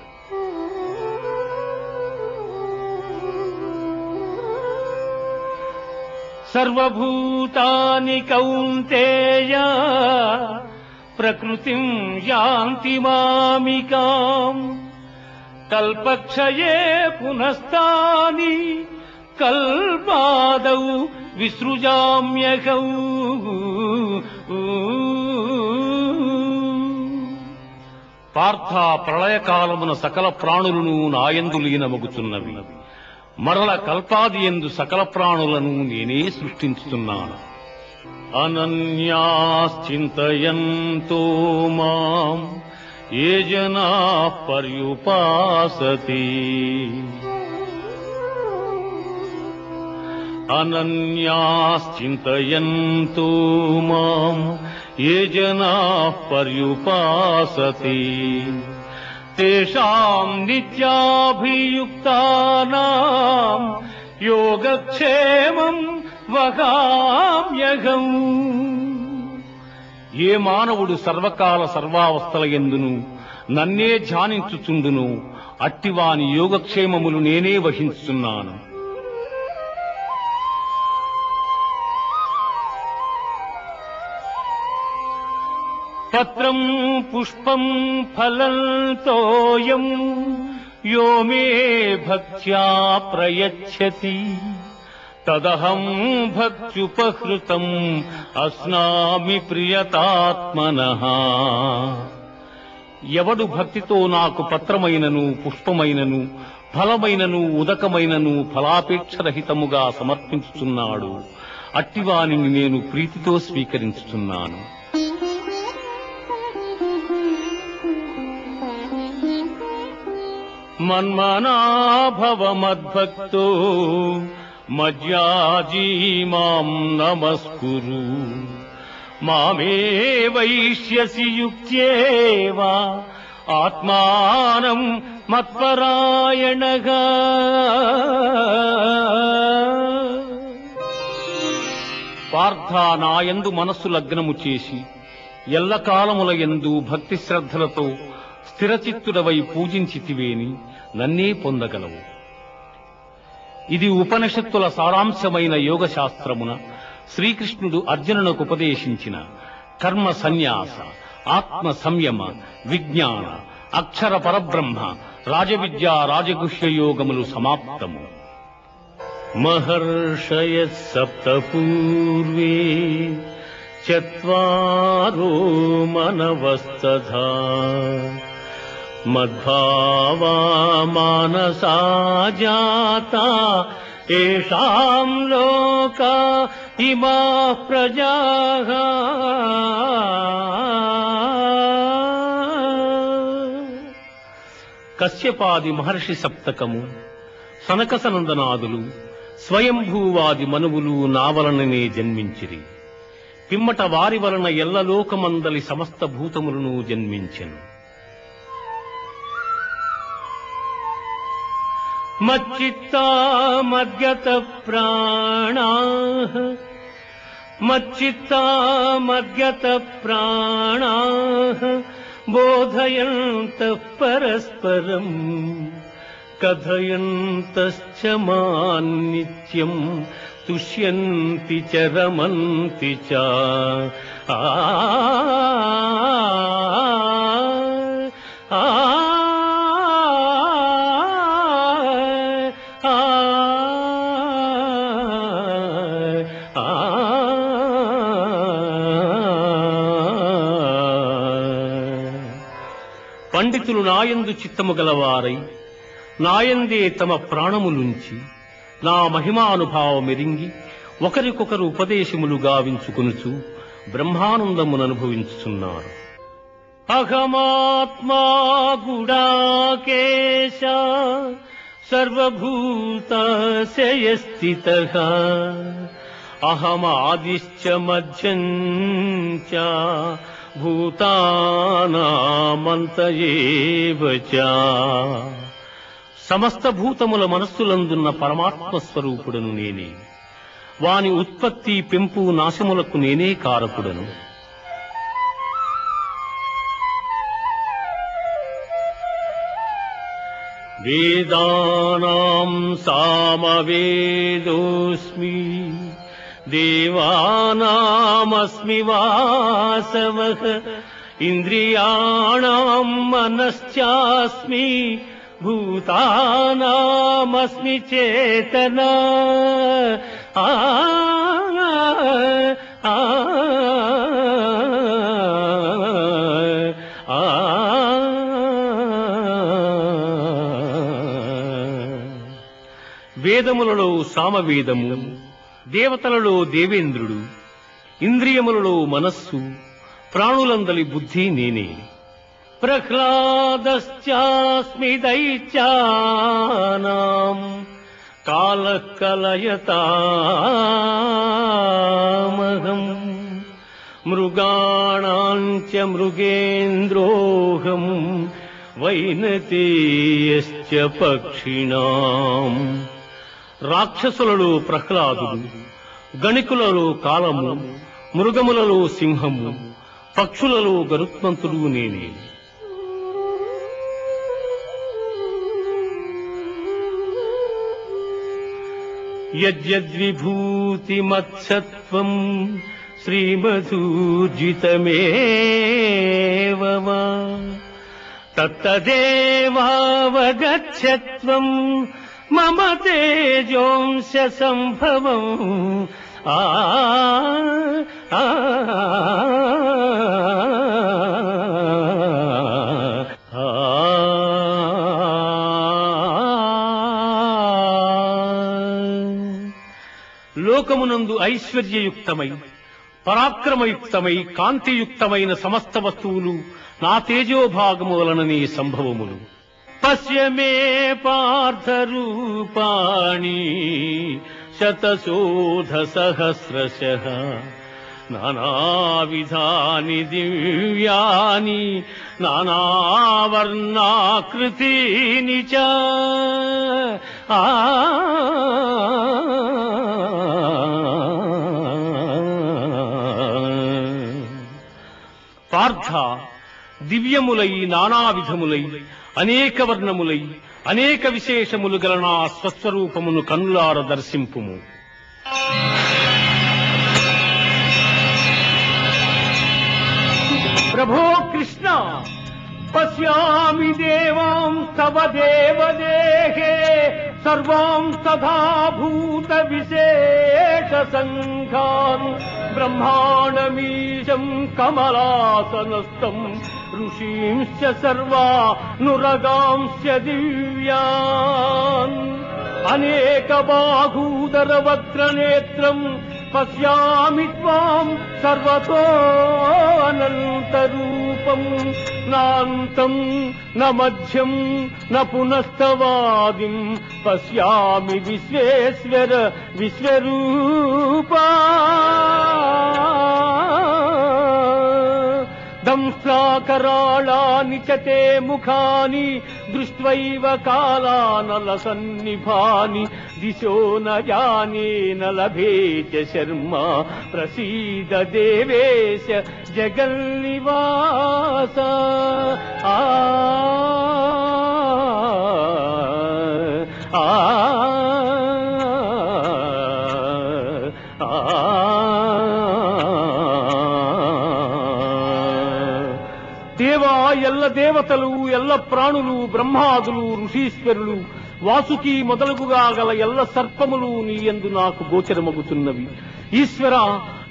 సర్వభూతాని కౌంతేయ ప్రకృతిం యాంతి మామికాం కల్పక్షయే పునస్తాని కల్పాదౌ విసృజామ్యహం. పార్థ, ప్రళయకాలమున సకల ప్రాణులను నాయందు లీనమగుచున్నవి. మరల కల్పాది యందు సకల ప్రాణులను నేనే సృష్టించుతున్నాను. అనన్యాశ్చింతయంతో మాం ఏ జనాః పర్యుపాసతే అనన్యాశ్చింతయంతో మాం ఏ జనాః పర్యుపాసతే తేషాం నిత్యాభియుక్తానాం యోగక్షేమం వహామ్యహం. ఏ మానవుడు సర్వకాల సర్వావస్థల యందును నన్నే ధ్యానించుచుండును అట్టివాని యోగక్షేమములు నేనే వహించుచున్నాను. పత్రం పుష్పం ఫలం తోయం యో మే భక్త్యా ప్రయచ్చతి తదహం భక్త్యుపహృతం అస్నామి ప్రియతాత్మనః. ఎవడు భక్తితో నాకు పత్రమైనను పుష్పమైనను ఫలమైనను ఉదకమైనను ఫలాపేక్షరహితముగా సమర్పించుచున్నాడు అట్టివానిని నేను ప్రీతితో స్వీకరించుచున్నాను. మన్మనా భవ మద్భక్తో మజ్యాజీ మాం నమస్కురు మామే వైష్యసి యుక్త్యేవా ఆత్మానం మత్పరాయణగా. పార్థ నాయందు మనస్సు లగ్నము చేసి ఎల్లకాలముల యందు భక్తి శ్రద్ధలతో స్థిరచిత్తుడవై పూజించితివేని నన్నే పొందగలవు. ఇది ఉపనిషత్తుల సారాంశమైన యోగ శాస్త్రమున శ్రీకృష్ణుడు అర్జునునకు ఉపదేశించిన కర్మ సన్యాస, ఆత్మ సంయమ, విజ్ఞాన, అక్షర పరబ్రహ్మ, రాజవిద్య, రాజగుహ్య యోగములు సమాప్తము. మహర్షయః సప్త పూర్వే చత్వారో మనవస్తథా మద్భావా మానసా జాతా ఏషాం లోకా ఇమాః ప్రజాః. కశ్యపాది మహర్షి సప్తకము, సనక సనందనాదులు, స్వయంభూవాది మనువులు నా వలననే జన్మించిరి. పిమ్మట వారి వలన ఎల్లలోకమందలి సమస్త భూతములను జన్మించెను. మచ్చిత్తా మద్గత ప్రాణాః మచ్చిత్తా మద్గత ప్రాణాః బోధయంతః పరస్పరం కథయంతశ్చ మాం నిత్యం తుష్యంతి చ రమంతి చ. పండితులు నాయందు చిత్తము గలవారై నాయందే తమ ప్రాణములుంచి నా మహిమానుభావమెరింగి ఒకరికొకరు ఉపదేశములు గావించుకొనుచు బ్రహ్మానందముననుభవించుచున్నారు. అహమాత్మా గుడాకేశ సర్వభూతస్య స్థితః అహమాదిశ్చ మధ్యం చ భూతానామంత ఏవ చ. సమస్త భూతముల మనస్సులందున్న పరమాత్మ స్వరూపుడను నేనే. వాని ఉత్పత్తి, పెంపు, నాశములకు నేనే కారకుడను. వేదానాం సామవేదోస్మి దేవానామస్మి వాసవః ఇంద్రియాణాం మనశ్చాస్మి భూతానామస్మి చేతనా. వేదములలో సామవేదము, దేవతలలో దేవేంద్రుడు, ఇంద్రియములలో మనస్సు, ప్రాణులందలి బుద్ధి నేనే. ప్రహ్లాదశ్చాస్మి దైత్యానాం కాలః కలయతామహం మృగాణాం చ మృగేంద్రోహం వైనతేయశ్చ పక్షిణాం. రాక్షసులలో ప్రహ్లాదుడు, గణికులలో కాలము, మృగములలో సింహము, పక్షులలో గరుత్మంతుడు నేనే. యద్యద్విభూతిమత్సత్వం శ్రీమధూర్జితమేవ వా తత్తదేవావగచ్చత్వం మమ తేజోంశ సంభవం. లోకమునందు ఐశ్వర్యయుక్తమై, పరాక్రమయుక్తమై, కాంతియుక్తమైన సమస్త వస్తువులు నా తేజోభాగము వలననే సంభవములు. పశ్య మే పార్థ రూపాణి శతశోధ సహస్రశః నానావిధాని దివ్యాని నానావర్ణాకృతీని చ. పార్థ, దివ్యములై, నానావిధములై, అనేక వర్ణములై, అనేక విశేషములు గల నా స్వస్వరూపమును కన్నులార దర్శింపుము. ప్రభో కృష్ణ, పశ్యామి దేవాం తవ దేవదేహే సర్వాం తథా భూత విశేష సంఘాన్ బ్రహ్మాండమీశం కమలాసనస్థం ఋషీంశ్చ సర్వానురగాంశ్చ దివ్యాన్ అనేక బాహూదర వక్రనేత్రం పశ్యామి త్వాం సర్వతో అనంతరూపం నాంతం న మధ్యం న పునస్తవాదిం పశ్యామి విశ్వేశ్వర విశ్వరూపా. దంశ్లాకరాళాని చ తే ముఖాని దృష్ట్వైవ కాలానలసన్నిభాని దిశో న జానే న లభే చ శర్మా ప్రసీద దేవేశ జగన్నివాస. దేవా, ఎల్ల దేవతలు, ఎల్ల ప్రాణులు, బ్రహ్మాదులు, ఋషీశ్వరులు, వాసుకి మొదలుగుగా గల ఎల్ల సర్పములు నీ యందు నాకు గోచరమగుతున్నవి. ఈశ్వర,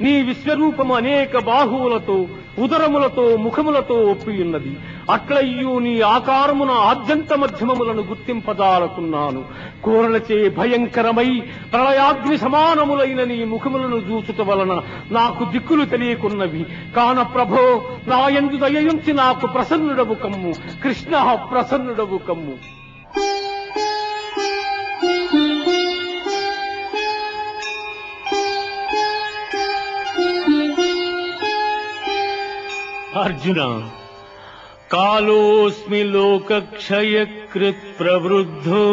నీ విశ్వరూపము అనేక బాహువులతో, ఉదరములతో, ముఖములతో ఒప్పియున్నది. అట్లయ్యూ నీ ఆకారమున ఆద్యంత మధ్యమములను గుర్తింపదాలకున్నాను. కోరలచే భయంకరమై ప్రళయాగ్ని సమానములైన నీ ముఖములను చూచుట వలన నాకు దిక్కులు తెలియకున్నవి. కాన ప్రభో, నా యందు దయయుంచి నాకు ప్రసన్నుడవు కమ్ము. కృష్ణ, ప్రసన్నుడవు కమ్ము. అర్జున, కాలోస్మి లోకక్షయకృత్ ప్రవృద్ధో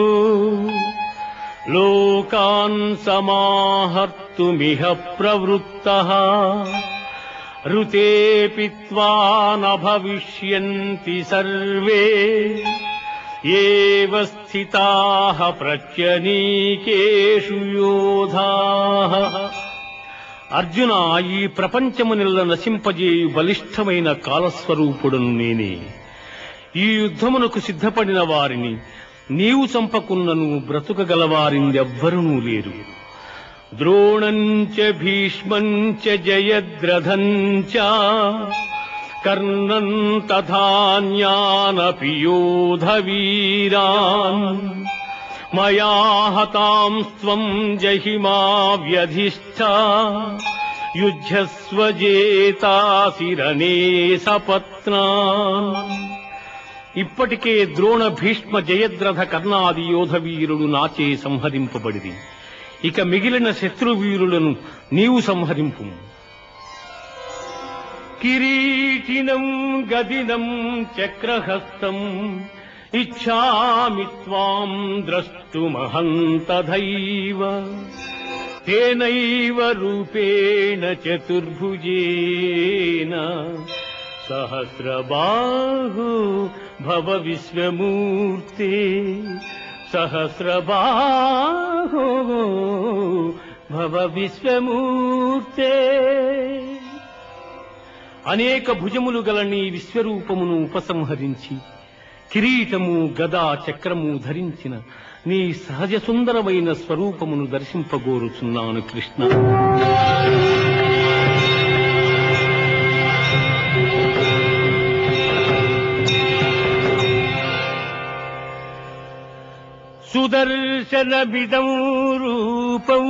లోకాన్ సమాహర్తుమిహ ప్రవృత్తః ఋతే పిత్వా న భవిష్యంతి సర్వే ఏవ స్థితాః ప్రత్యనీకేషు యోధాః. అర్జున, ఈ ప్రపంచమునిల్ల నశింపజేయు బలిష్టమైన కాలస్వరూపుడును నేనే. ఈ యుద్ధమునకు సిద్ధపడిన వారిని నీవు చంపకున్నను బ్రతుకగలవారిందెవ్వరూ లేరు. ద్రోణంచ భీష్మంచ జయద్రథంచ కర్ణం తథాన్యానపి యోధవీరాన్ మయా హతాంస్త్వం జహిమా వ్యధిష్ఠా యుద్ధస్వజేతాసిరణే సపత్నాన్. ఇప్పటికే ద్రోణ భీష్మ జయద్రథ కర్ణాది యోధ వీరులు నాచే సంహరింపబడిరి. ఇక మిగిలిన శత్రువీరులను నీవు సంహరింపు. కిరీటినం గదినం చక్రహస్తం ఇచ్ఛామి త్వాం ద్రష్టుమహం తథైవ తేనైవ రూపేణ చతుర్భుజేన సహస్రబాహో భవ విశ్వమూర్తే సహస్రబాహో భవ విశ్వమూర్తే. అనేక భుజములు గల నీ విశ్వరూపమును ఉపసంహరించి కిరీటము గదా చక్రము ధరించిన నీ సహజ సుందరమైన స్వరూపమును దర్శింపగోరుచున్నాను కృష్ణ. సుదర్శనమిదం రూపం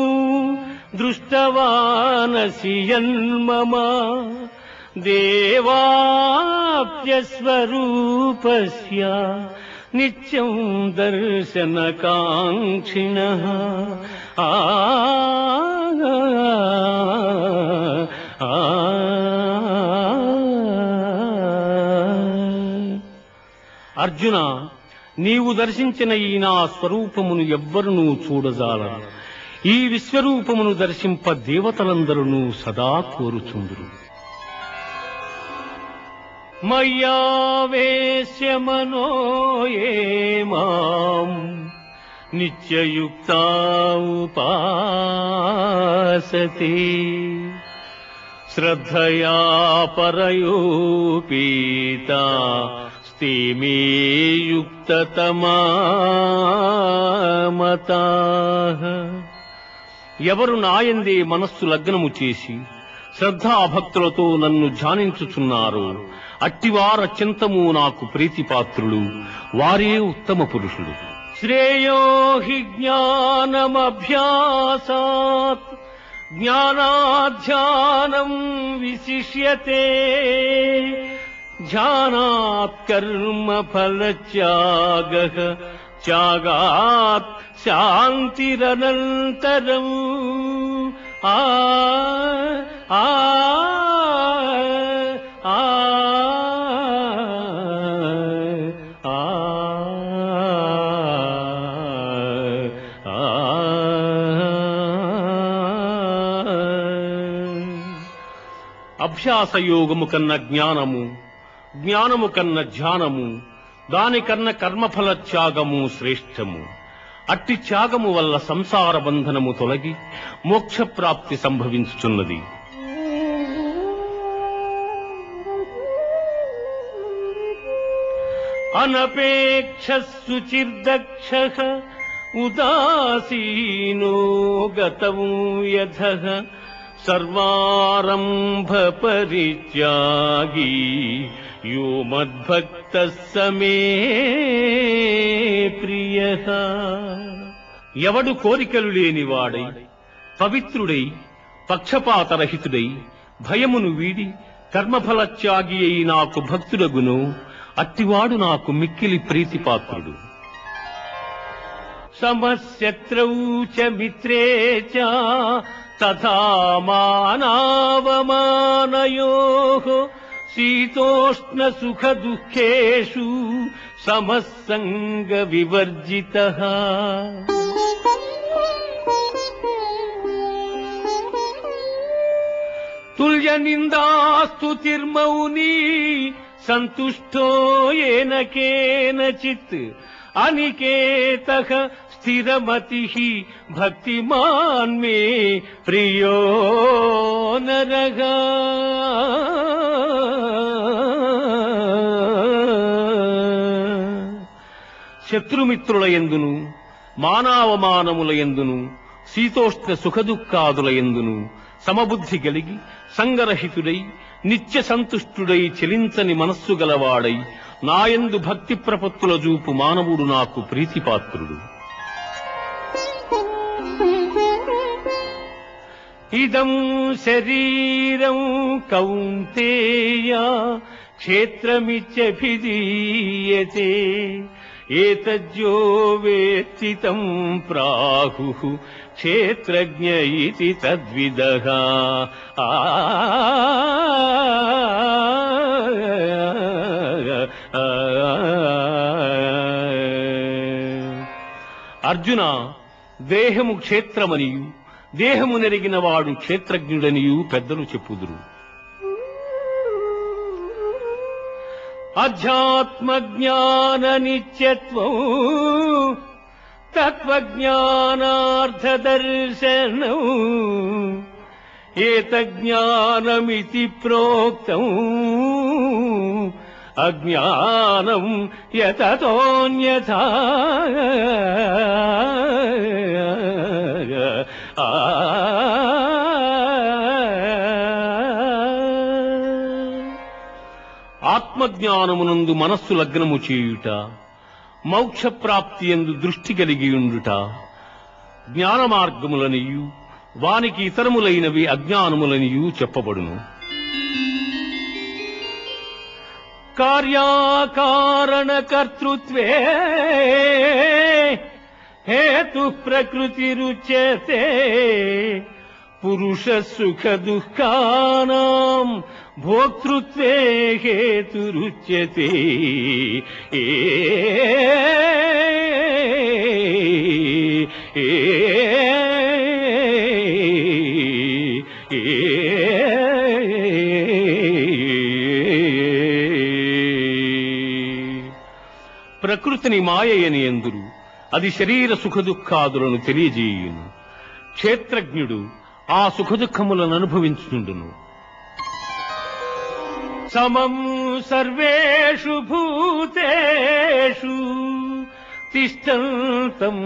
దృష్టవానసి యన్మమ దేవాప్యస్వరూపస్య నిత్యం దర్శనకాంక్షిణః. అర్జున, నీవు దర్శించిన ఈ నా స్వరూపమును ఎవ్వరునూ చూడజాలరు. ఈ విశ్వరూపమును దర్శింప దేవతలందరూ సదా కోరుచుందురు. మయ్యావేశ్య మనో యే మాం నిత్యయుక్తా ఉపాసతే శ్రద్ధయా పరయోపీతా స్తే మే యుక్తతమా మతాః. ఎవరు నాయందే మనస్సు లగ్నము చేసి శ్రద్ధాభక్తులతో నన్ను ధ్యానించుచున్నారో అట్టివార చింతము నాకు ప్రీతిపాత్రులు, వారే ఉత్తమ పురుషులు. శ్రేయో హి జ్ఞానమభ్యాసాత్ జ్ఞానాధ్యానం విశిష్యతే ధ్యానాత్ కర్మ ఫలత్యాగః త్యాగాత్ శాంతిరనంతరం. ఆ ఆ ఆ అభ్యాసయోగము కన్న జ్ఞానము, జ్ఞానము కన్న ధ్యానము, దానికన్న కర్మఫల త్యాగము శ్రేష్టము. అట్టి త్యాగము వల్ల సంసార బంధనము తొలగి మోక్షప్రాప్తి సంభవించుచున్నది. అనపేక్ష శుచిర్దక్షః ఉదాసీనో గతం యథః సర్వారంభ పరిత్యాగీ యో మద్భక్తః సమే ప్రియః. ఎవడు కోరికలు లేనివాడై పవిత్రుడై పక్షపాతరహితుడై భయమును వీడి కర్మఫలత్యాగి అయి నాకు భక్తుడగును అట్టివాడు నాకు మిక్కిలి ప్రీతిపాత్రుడు. సమశత్రౌ చ మిత్రే చ తథా మానావమానయోః శీతోష్ణ సుఖ దుఃఖేషు సమస్సంగ వివర్జితః. తుల్య నిందాస్తుతిర్మౌనీ సంతుష్టో ఏన కేనచిత్ అనికేతః స్థిరమతిః భక్తిమాన్ మే ప్రియో నరః. శత్రుమిత్రుల యందును మానావమానముల యందును శీతోష్ణ సుఖదుఃఖాదుల యందును సమబుద్ధి కలిగి సంగరహితుడై నిత్య సంతుష్టుడై చెలించని మనస్సు గలవాడై నాయందు భక్తి ప్రపత్తుల చూపు మానవుడు నాకు ప్రీతిపాత్రుడు. ఇదం శరీరం కౌంతేయ క్షేత్రమిత్యభిధీయతే ఏతజ్జో వేత్తి తం ప్రాహుః క్షేత్రజ్ఞ ఇతి తద్విదః. అర్జున, దేహము క్షేత్రమనియు దేహము నెరిగిన వాడు క్షేత్రజ్ఞుడనియు పెద్దలు చెప్పుదురు. అధ్యాత్మ జ్ఞాన నిత్యత్వం తత్వజ్ఞానార్థదర్శనం ఏతజ్ఞానమితి ప్రోక్తం అజ్ఞానం యతతోన్యథా. ఆత్మజ్ఞానమునందు మనస్సు లగ్నము చేయుట, మోక్షప్రాప్తి యందు దృష్టి కలిగియుండుట జ్ఞాన మార్గములనియు వానికి ఇతరములైనవి అజ్ఞానములనియు చెప్పబడును. కార్యాకారణ కర్తృత్వే హేతు ప్రకృతిరుచ్యతే పురుష సుఖ దుఃఖానాం భోక్తృత్వే హేతురుచ్యతే. ప్రకృతిని మాయయని ఎందురు, అది శరీర సుఖదుఖాదులను తెలియజేయును. క్షేత్రజ్ఞుడు ఆ సుఖదుఖములను అనుభవించుండును. సమం సర్వేషు భూతేషు తిష్టంతం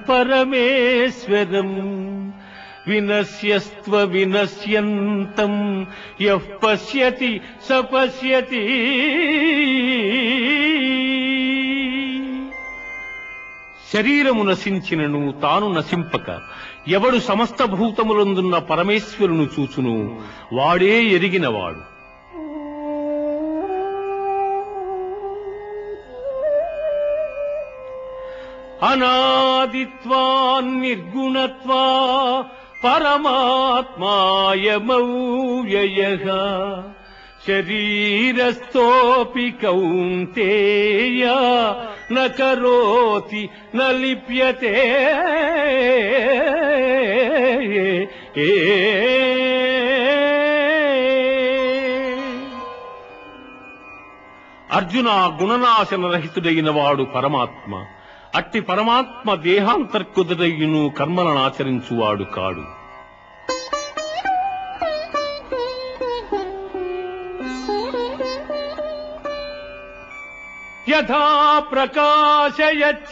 పరమేశ్వరం వినశ్యస్త్వ వినశ్యంతం యః పశ్యతి స పశ్యతి. శరీరము నశించినను తాను నశింపక ఎవడు సమస్త భూతములందున్న పరమేశ్వరును చూచును వాడే ఎరిగినవాడు. అనాదిత్వాన్ నిర్గుణత్వా పరమాత్మాయమవ్యయః శరీరస్థోపి కౌంతేయ న కరోతి న లిప్యతే. అర్జున, గుణనాశన రహితుడైన వాడు పరమాత్మ. అట్టి పరమాత్మ దేహాంతర్కుదుడయ్యును కర్మలను ఆచరించువాడు కాడు. యథా ప్రకాశయచ్చేకః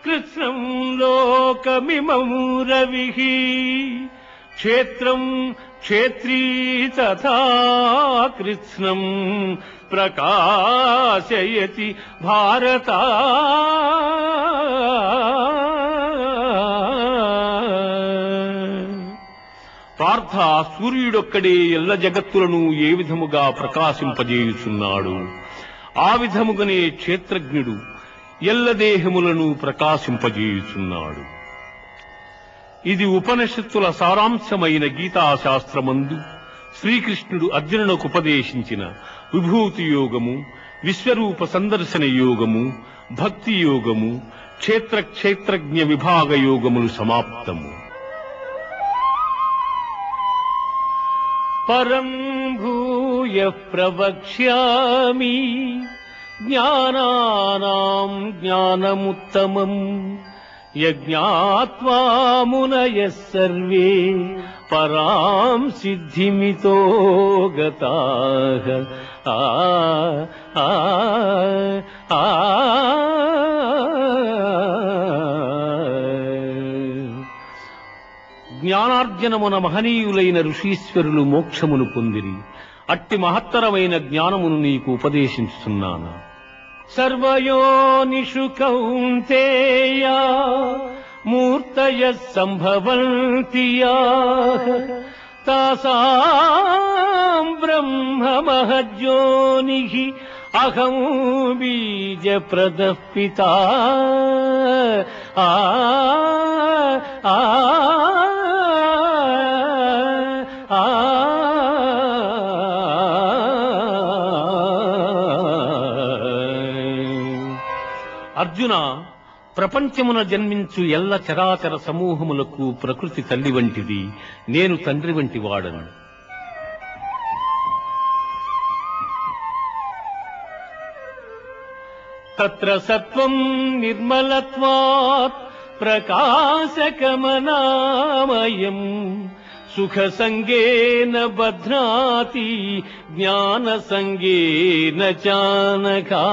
కృత్స్నం లోకమిమం రవిః క్షేత్రం క్షేత్రీ తథా కృత్స్నం ప్రకాశయతి భారత. పార్థ, సూర్యుడొక్కడే ఎల్ల జగత్తులను ఏ విధముగా ప్రకాశింపజేయుచున్నాడు, ఆ విధముగానే క్షేత్రజ్ఞుడు ఎల్ల దేహములను ప్రకాశింపజేయుచున్నాడు. ఇది ఉపనిషత్తుల సారాంశమైన గీతాశాస్త్రమందు శ్రీకృష్ణుడు అర్జునునకు ఉపదేశించిన విభూతి యోగము, విశ్వరూప సందర్శన యోగము, భక్తి యోగము, క్షేత్రజ్ఞ విభాగ యోగములు సమాప్తము. పరం భూయ ప్రవక్ష్యామి జ్ఞానానాం జ్ఞానముత్తమం యజ్ఞాత్వా మునయః సర్వే పరాం సిద్ధిమితో గతాః. జ్ఞానార్జనమున మహనీయులైన ఋషీశ్వరులు మోక్షమును పొందిరి. అట్టి మహత్తరమైన జ్ఞానమును నీకు ఉపదేశించుతున్నాను. సర్వయోనిషు కౌంతేయ మూర్తయః సంభవంతి యాః తాసాం బ్రహ్మ మహజ్యోనిః అహం బీజప్రదః పితా. అర్జున, ప్రపంచమున జన్మించు ఎల్ల చరాచర సమూహములకు ప్రకృతి తల్లి వంటిది, నేను తండ్రి వంటి వాడను. తత్ర సత్వం నిర్మలత్వాత్ ప్రకాశకమనామయం సుఖ సంగేన బధ్నాతి జ్ఞాన సంగేన చానఘా.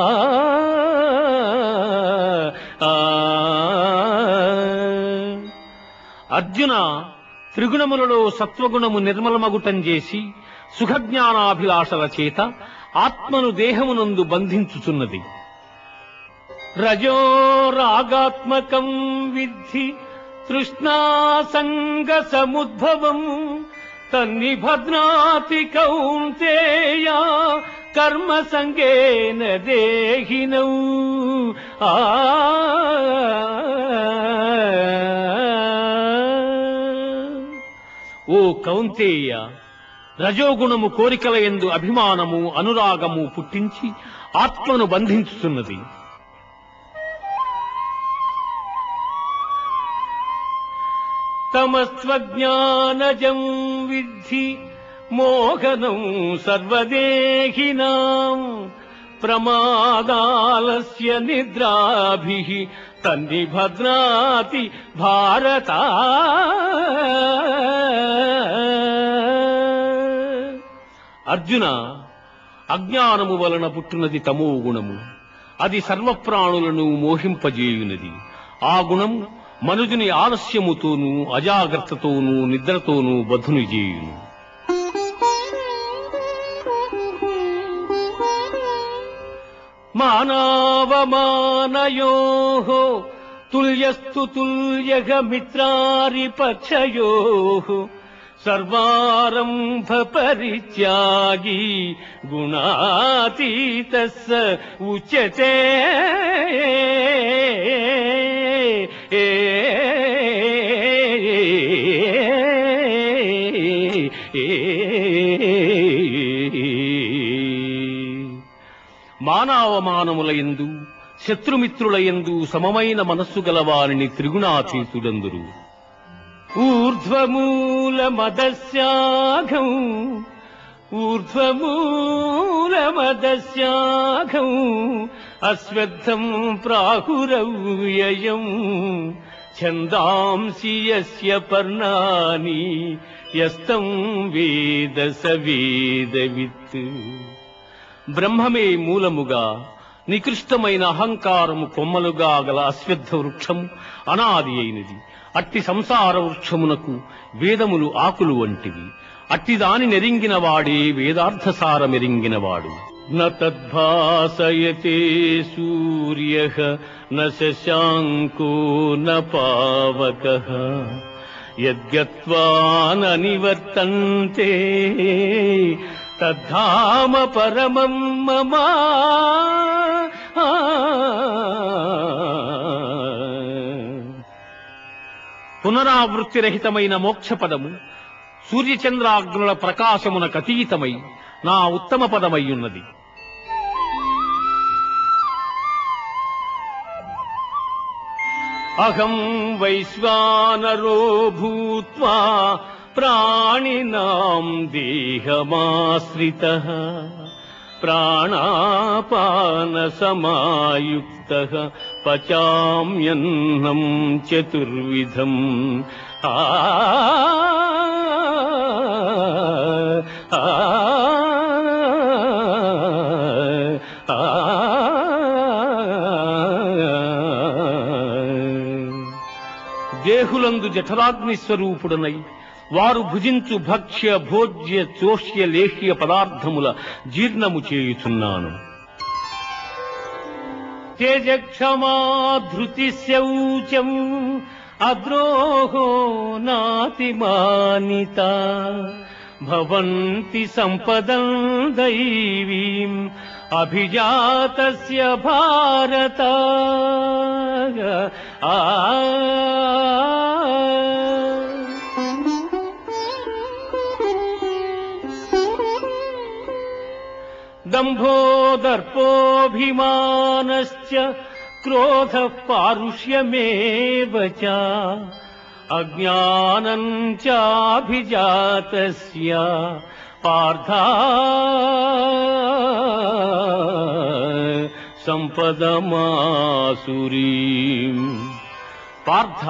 అర్జున, త్రిగుణములలో సత్వగుణము నిర్మలమగుటం చేసి సుఖజ్ఞానాభిలాషల చేత ఆత్మను దేహమునందు బంధించుచున్నది. రజో రాగాత్మకం విద్ధి తృష్ణాసంగ సముద్భవం తన్నిభద్నాతి కౌంతేయ కర్మ సంగేన దేహినౌ. ఓ కౌంతేయ, రజోగుణము కోరికల యందు అభిమానము అనురాగము పుట్టించి ఆత్మను బంధించుతున్నది. తమస్త్వజ్ఞానజం విద్ధి మోహనం సర్వదేహినాం ప్రమాదాలస్య నిద్రాభిః తన్నిభద్నాతి భారత. అర్జున, అజ్ఞానము వలన పుట్టున్నది తమో గుణము. అది సర్వప్రాణులను మోహింపజేయునది. ఆ గుణము మనుజుని ఆలస్యముతోనూ అజాగ్రత్తతోనూ నిద్రతోనూ బద్ధుని చేయును. మానావమానయోః తుల్యస్తు తుల్యః మిత్రారిపక్షయోః సర్వారంభ పరిత్యాగీ గుణాతీతః స ఉచ్యతే. మానవమానములయందు శత్రుమిత్రులయందు సమమైన మనస్సు గలవారిని త్రిగుణాతీతుడందురు. ఊర్ధ్వమూలమదస్యాఘం ఊర్ధ్వమూలమదస్యాఘం అశ్వత్థం ప్రాహురవ్యయం ఛందాంసి యస్య పర్ణాని యస్తం వేద స వేదవిత్. బ్రహ్మమే మూలముగా నికృష్టమైన అహంకారము కొమ్మలుగా గల అశ్వత్థ వృక్షము అనాది అయినది. అట్టి సంసార వృక్షమునకు వేదములు ఆకులు వంటివి. అట్టి దాని నెరింగిన వాడే వేదార్థసారమెరింగినవాడు. న తద్భాసయతే సూర్యః న శశాంకో న పావకః యద్గత్వా న నివర్తంతే తద్ధామ పరమం మమ. పునరావృత్తిరహితమైన మోక్షపదము సూర్యచంద్రాగ్నుల ప్రకాశమునకతీతమై నా ఉత్తమ పదమయ్యున్నది. అహం వైశ్వానరో భూత్వా ప్రాణినాం దేహమాశ్రితః ప్రాణాపాన సమాయుక్తః పచామ్యన్నం చతుర్విధం. దేహులందు జఠరాగ్ని స్వరూపుడనై వారు భుజించు భక్ష్య భోజ్య చోష్య లేహ్య పదార్థముల జీర్ణము చేయుచున్నాను. తేజక్షమా ధృతి శౌచం అద్రోహో నాతిమానిత భవంతి సంపదం దైవీం అభిజాతస్య భారత. దంభో దర్పోభిమానశ్చ క్రోధః పారుష్యమేవ చ అజ్ఞానం చాభిజాతస్య పార్థ సంపదమాసురీం. పార్థ,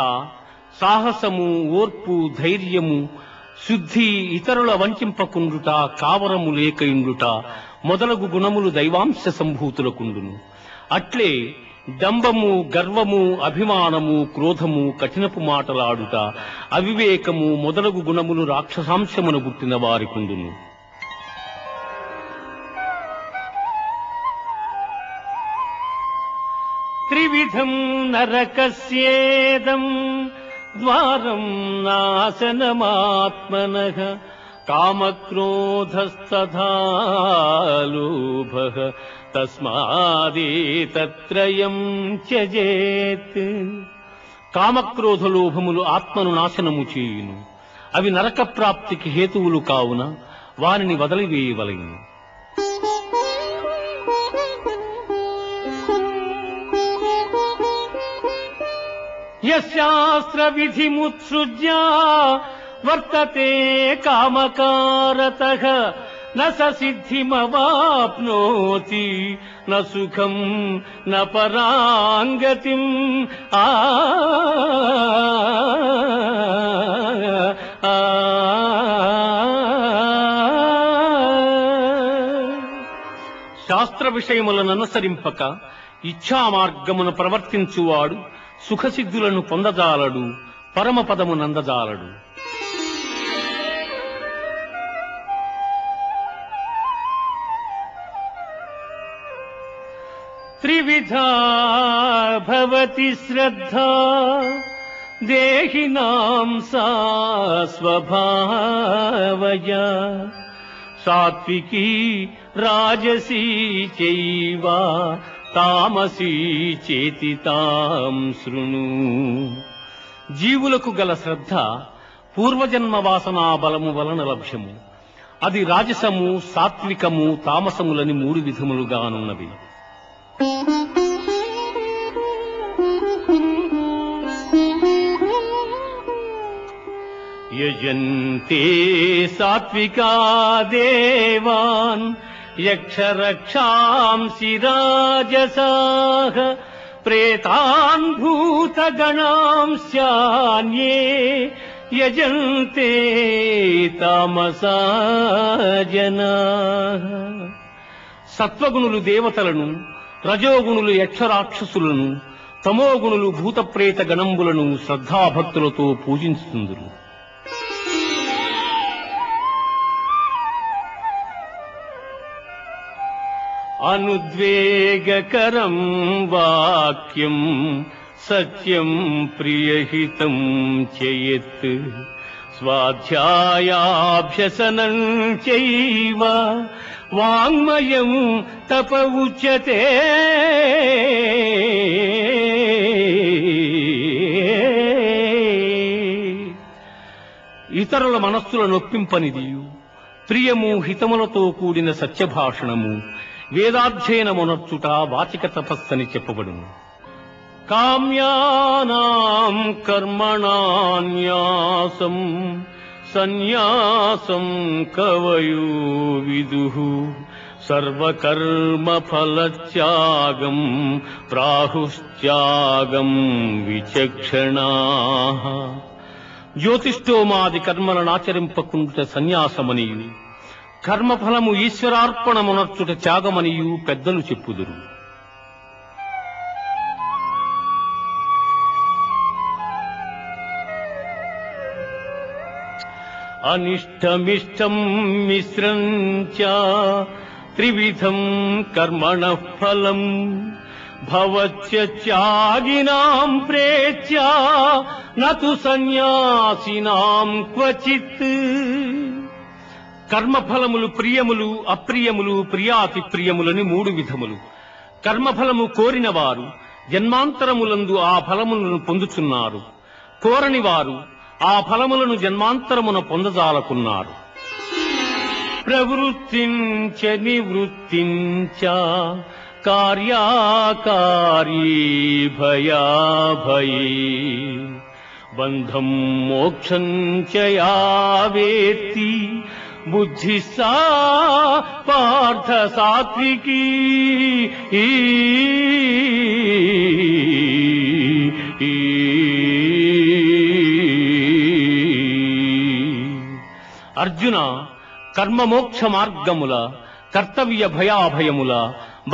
సాహసము, ఓర్పు, ధైర్యము, శుద్ధి, ఇతరుల వంచింపకుండుట, కావరము లేకయుండుట మొదలగు గుణములు దైవాంశ సంభూతులకుండును. అట్లే డంబము, గర్వము, అభిమానము, క్రోధము, కఠినపు మాటలాడుట, అవివేకము మొదలగు గుణములు రాక్షసాంశమును గుట్టిన వారికుండును. త్రివిధం నరకస్యేదం ద్వారం నాశనమాత్మనః కామక్రోధస్తథా లోభః తస్మాదేతత్రయం త్యజేత్. కామక్రోధ లోభములు ఆత్మను నాశనము చేయును. అవి నరక ప్రాప్తికి హేతువులు కావున వారిని వదిలివేయవలెను. యశాస్త్ర విధిముత్సృజ్య వర్తతే కామకారతః న స సిద్ధిమవాప్నోతి న సుఖం న పరాంగతిం. శాస్త్ర విషయములను అనుసరింపక ఇచ్ఛా మార్గమును ప్రవర్తించువాడు సుఖసిద్ధులను పొందజాలడు, పరమపదము నందజాలడు. త్రివిధా భవతి శ్రద్ధా దేహినాం సా స్వభావయ సాత్వికీ రాజసీ చైవ తామసీ చేతి తాం శృణు. జీవులకు గల శ్రద్ధ పూర్వజన్మ వాసనా బలము వలన లభ్యము. అది రాజసము, సాత్వికము, తామసములని 3 విధములుగానున్నవి. యజంతే సాత్వికా దేవాన్ యక్షరక్షాంసి రాజసాః ప్రేతాన్ భూతగణాంశాన్యే యజంతే తామసా జనాః. సత్వగుణులు దేవతలను, రజోగుణులు యక్షరాక్షసులను, తమోగుణులు భూతప్రేత గణంబులను శ్రద్ధాభక్తులతో పూజించుతుందురు. అనుద్వేగకరం వాక్యం సత్యం ప్రియహితం చయత్ స్వాధ్యాయాభ్యసనం చైవ వాంగ్మయం తప ఉచ్యతే. ఇతరుల మనస్సుల నొప్పింపనిదియు, ప్రియము, హితములతో కూడిన సత్యభాషణము, వేదాధ్యయనమునర్చుట వాచిక తపస్సని చెప్పబడును. కామ్యానాం కర్మణాన్యాసం సన్యాసం కవయో విదుః సర్వకర్మ ఫలత్యాగం ప్రాహుశ్త్యాగం విచక్షణాః. జ్యోతిష్ఠోమాది కర్మలను ఆచరింపకుండుట సన్యాసమనియు, కర్మఫలము ఈశ్వరార్పణమునర్చుట త్యాగమనియు పెద్దలు చెప్పుదురు. అనిష్టమిష్టం మిశ్రం చ త్రివిధం కర్మణః ఫలం భవత్యాగినాం ప్రేత్య నతు సన్యాసినాం క్వచిత్. కర్మఫలములు ప్రియములు అప్రియములు ప్రియాతి ప్రియములని 3 విధములు. కర్మఫలము కోరిన వారు జన్మాంతరములందు ఆ ఫలములను పొందుచున్నారు. కోరని వారు ఆ ఫలములను జన్మాంతరమున పొందజాలకున్నారు. ప్రవృత్తించ నివృత్తించ కార్యాకారీ భయాభయే బంధం మోక్షం చ యా వేత్తి బుద్ధి సా పార్థ సాత్వికీ. అర్జున, కర్మ మోక్ష మార్గముల, కర్తవ్య భయాభయముల,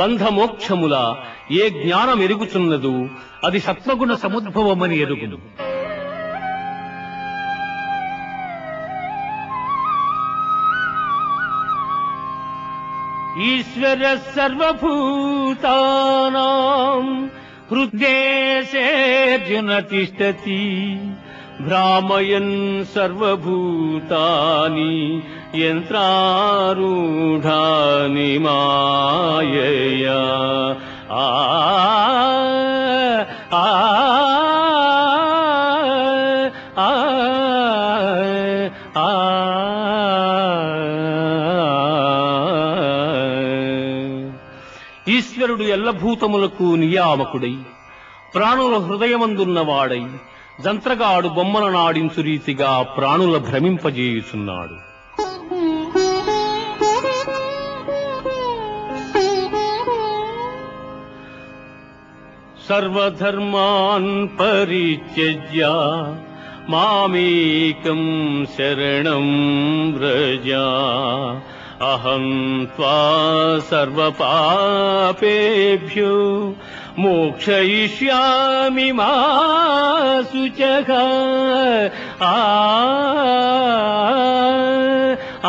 బంధమోక్షముల ఏ జ్ఞానం ఎరుగుచున్నదో అది సత్వగుణ సముద్భవమని ఎరుగును. ఈశ్వర సర్వభూతానాం హృద్దేశేర్జున తిష్టతి భ్రామయన్ సర్వభూతాని యంత్రారూఢాని మాయయా. ఆ ఆ ఆ ఆ ఈశ్వరుడు ఎల్లభూతములకు నియామకుడై ప్రాణుల హృదయమందున్నవాడై జంత్రగాడు బొమ్మల నాడించు రీతిగా ప్రాణుల భ్రమింపజేయుచున్నాడు. సర్వధర్మాన్ పరిత్యజ్య మామేకం శరణం వ్రజ అహం త్వా సర్వపాపేభ్యో మోక్షయిష్యామి మా శుచః. ఆ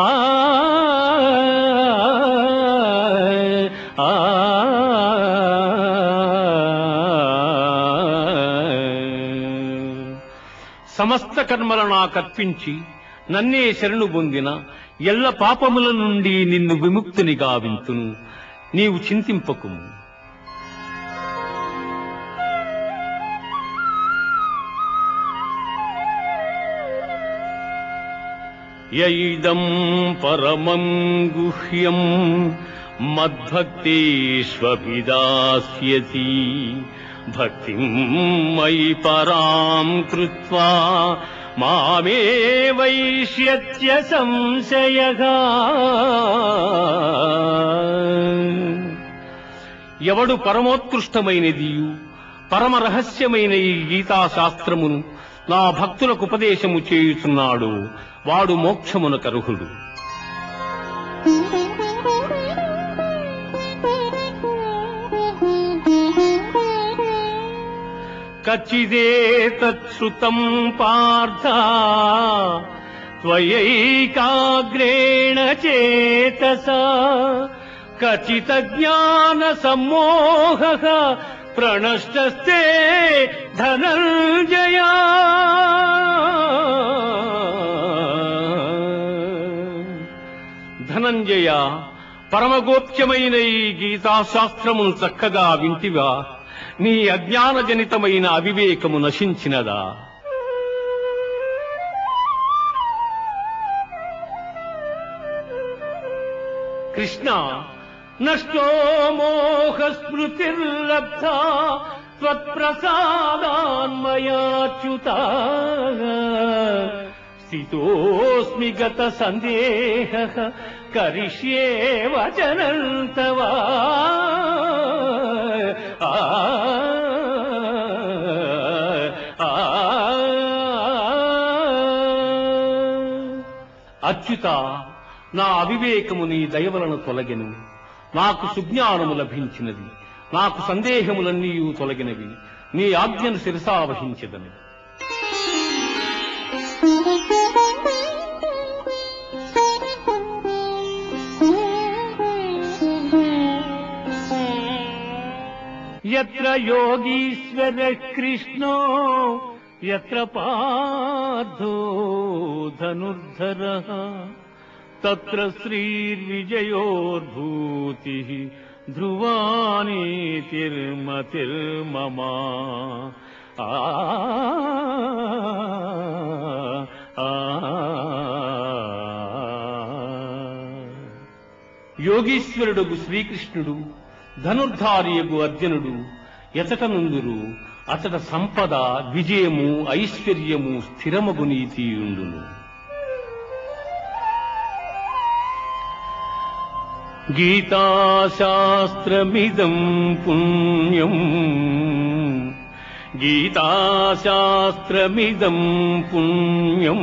ఆ ఆ సమస్త కర్మల నాకర్పించి నన్నే శరణు పొందిన ఎల్ల పాపముల నుండి నిన్ను విముక్తిని గావింతును. నీవు చింతింపకుము. యైదం పరమం గుహ్యం మద్భక్తేష్వభిదాస్యతి భక్తిం మయి పరాం కృత్వా మామే వైష్యత్య సంశయః. ఎవడు పరమోత్కృష్టమైనదియు పరమ రహస్యమైన ఈ గీతాశాస్త్రమును నా భక్తులకు ఉపదేశము చేయుచున్నాడు, వాడు మోక్షమునకర్హుడు. కచ్చిదేతచ్యుతం పార్థ త్వయైకాగ్రేణ చేతసా కచిత జ్ఞాన సమ్మోహః ప్రణష్టస్తే ధనంజయ. ధనంజయ, పరమగోప్యమైన ఈ గీతాశాస్త్రమును చక్కగా వింటివా? నీ అజ్ఞానజనితమైన అవివేకము నశించినదా? కృష్ణ, నష్టో మోహ స్మృతిర్లబ్ధా త్వత్ప్రసాదాన్మయాచ్యుత స్థితోస్మి గత సందేహః కరిష్యే వచనం తవ. అచ్యుత, నా అవివేకము నీ దయవలన తొలగెను. నాకు సుజ్ఞానము లభించినది. నాకు సందేహములన్నీ తొలగినవి. నీ ఆజ్ఞను శిరసావహించెదను. యత్ర యోగీశ్వర కృష్ణో యత్ర పార్థో ధనుర్ధరః తత్ర శ్రీర్విజయోర్భూతిః ధ్రువా నీతిర్మతిర్మమ. యోగీశ్వరుడు శ్రీకృష్ణుడు, ధనుర్ధారియగు అర్జునుడు ఎచటనుందురు అచట సంపద, విజయము, ఐశ్వర్యము, స్థిరమగు నీతియుండును. గీతాశాస్త్రమిదం పుణ్యం, గీతాశాస్త్రమిదం పుణ్యం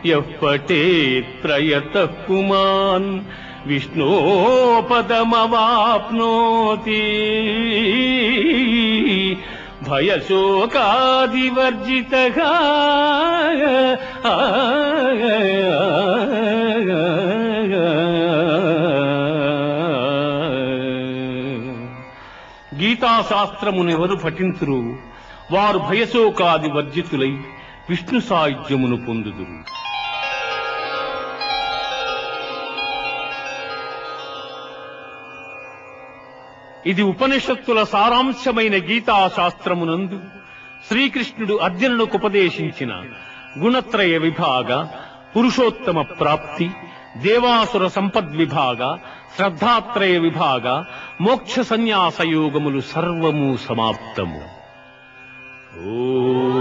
యః పఠేత్ ప్రయతః పుమాన్ విష్ణోపదమవాప్నోతి. భయశోకాదివర్జితః గీతాశాస్త్రమునెవరు పఠింతురు వారు భయశోకాది వర్జితులై విష్ణు సాయుధ్యమును పొందుదురు. ఇది ఉపనిషత్తుల సారాంశమైన గీతాశాస్త్రమునందు శ్రీకృష్ణుడు అర్జునునికి ఉపదేశించిన గుణత్రయ విభాగ, పురుషోత్తమ ప్రాప్తి, దేవాసుర సంపద్విభాగ, శ్రద్ధాత్రయ విభాగ, మోక్ష సన్యాస యోగములు సర్వము సమాప్తము. ఓం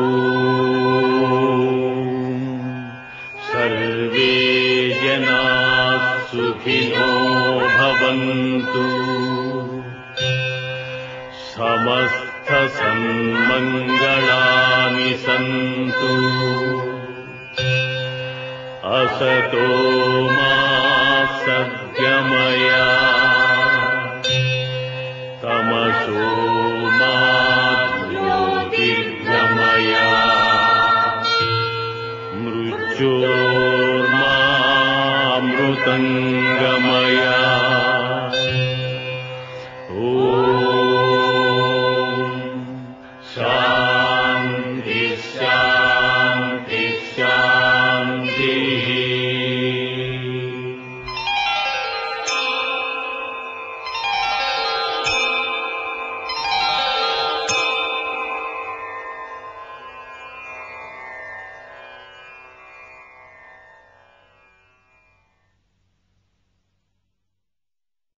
సర్వే జనాః సుఖినో భవంతు, సమస్త సన్మంగళాని సంతు, असतो मा सद्गमय, तमसो मा ज्योतिर्गमय, मृत्योर्मामृतङ्गमय. ॐ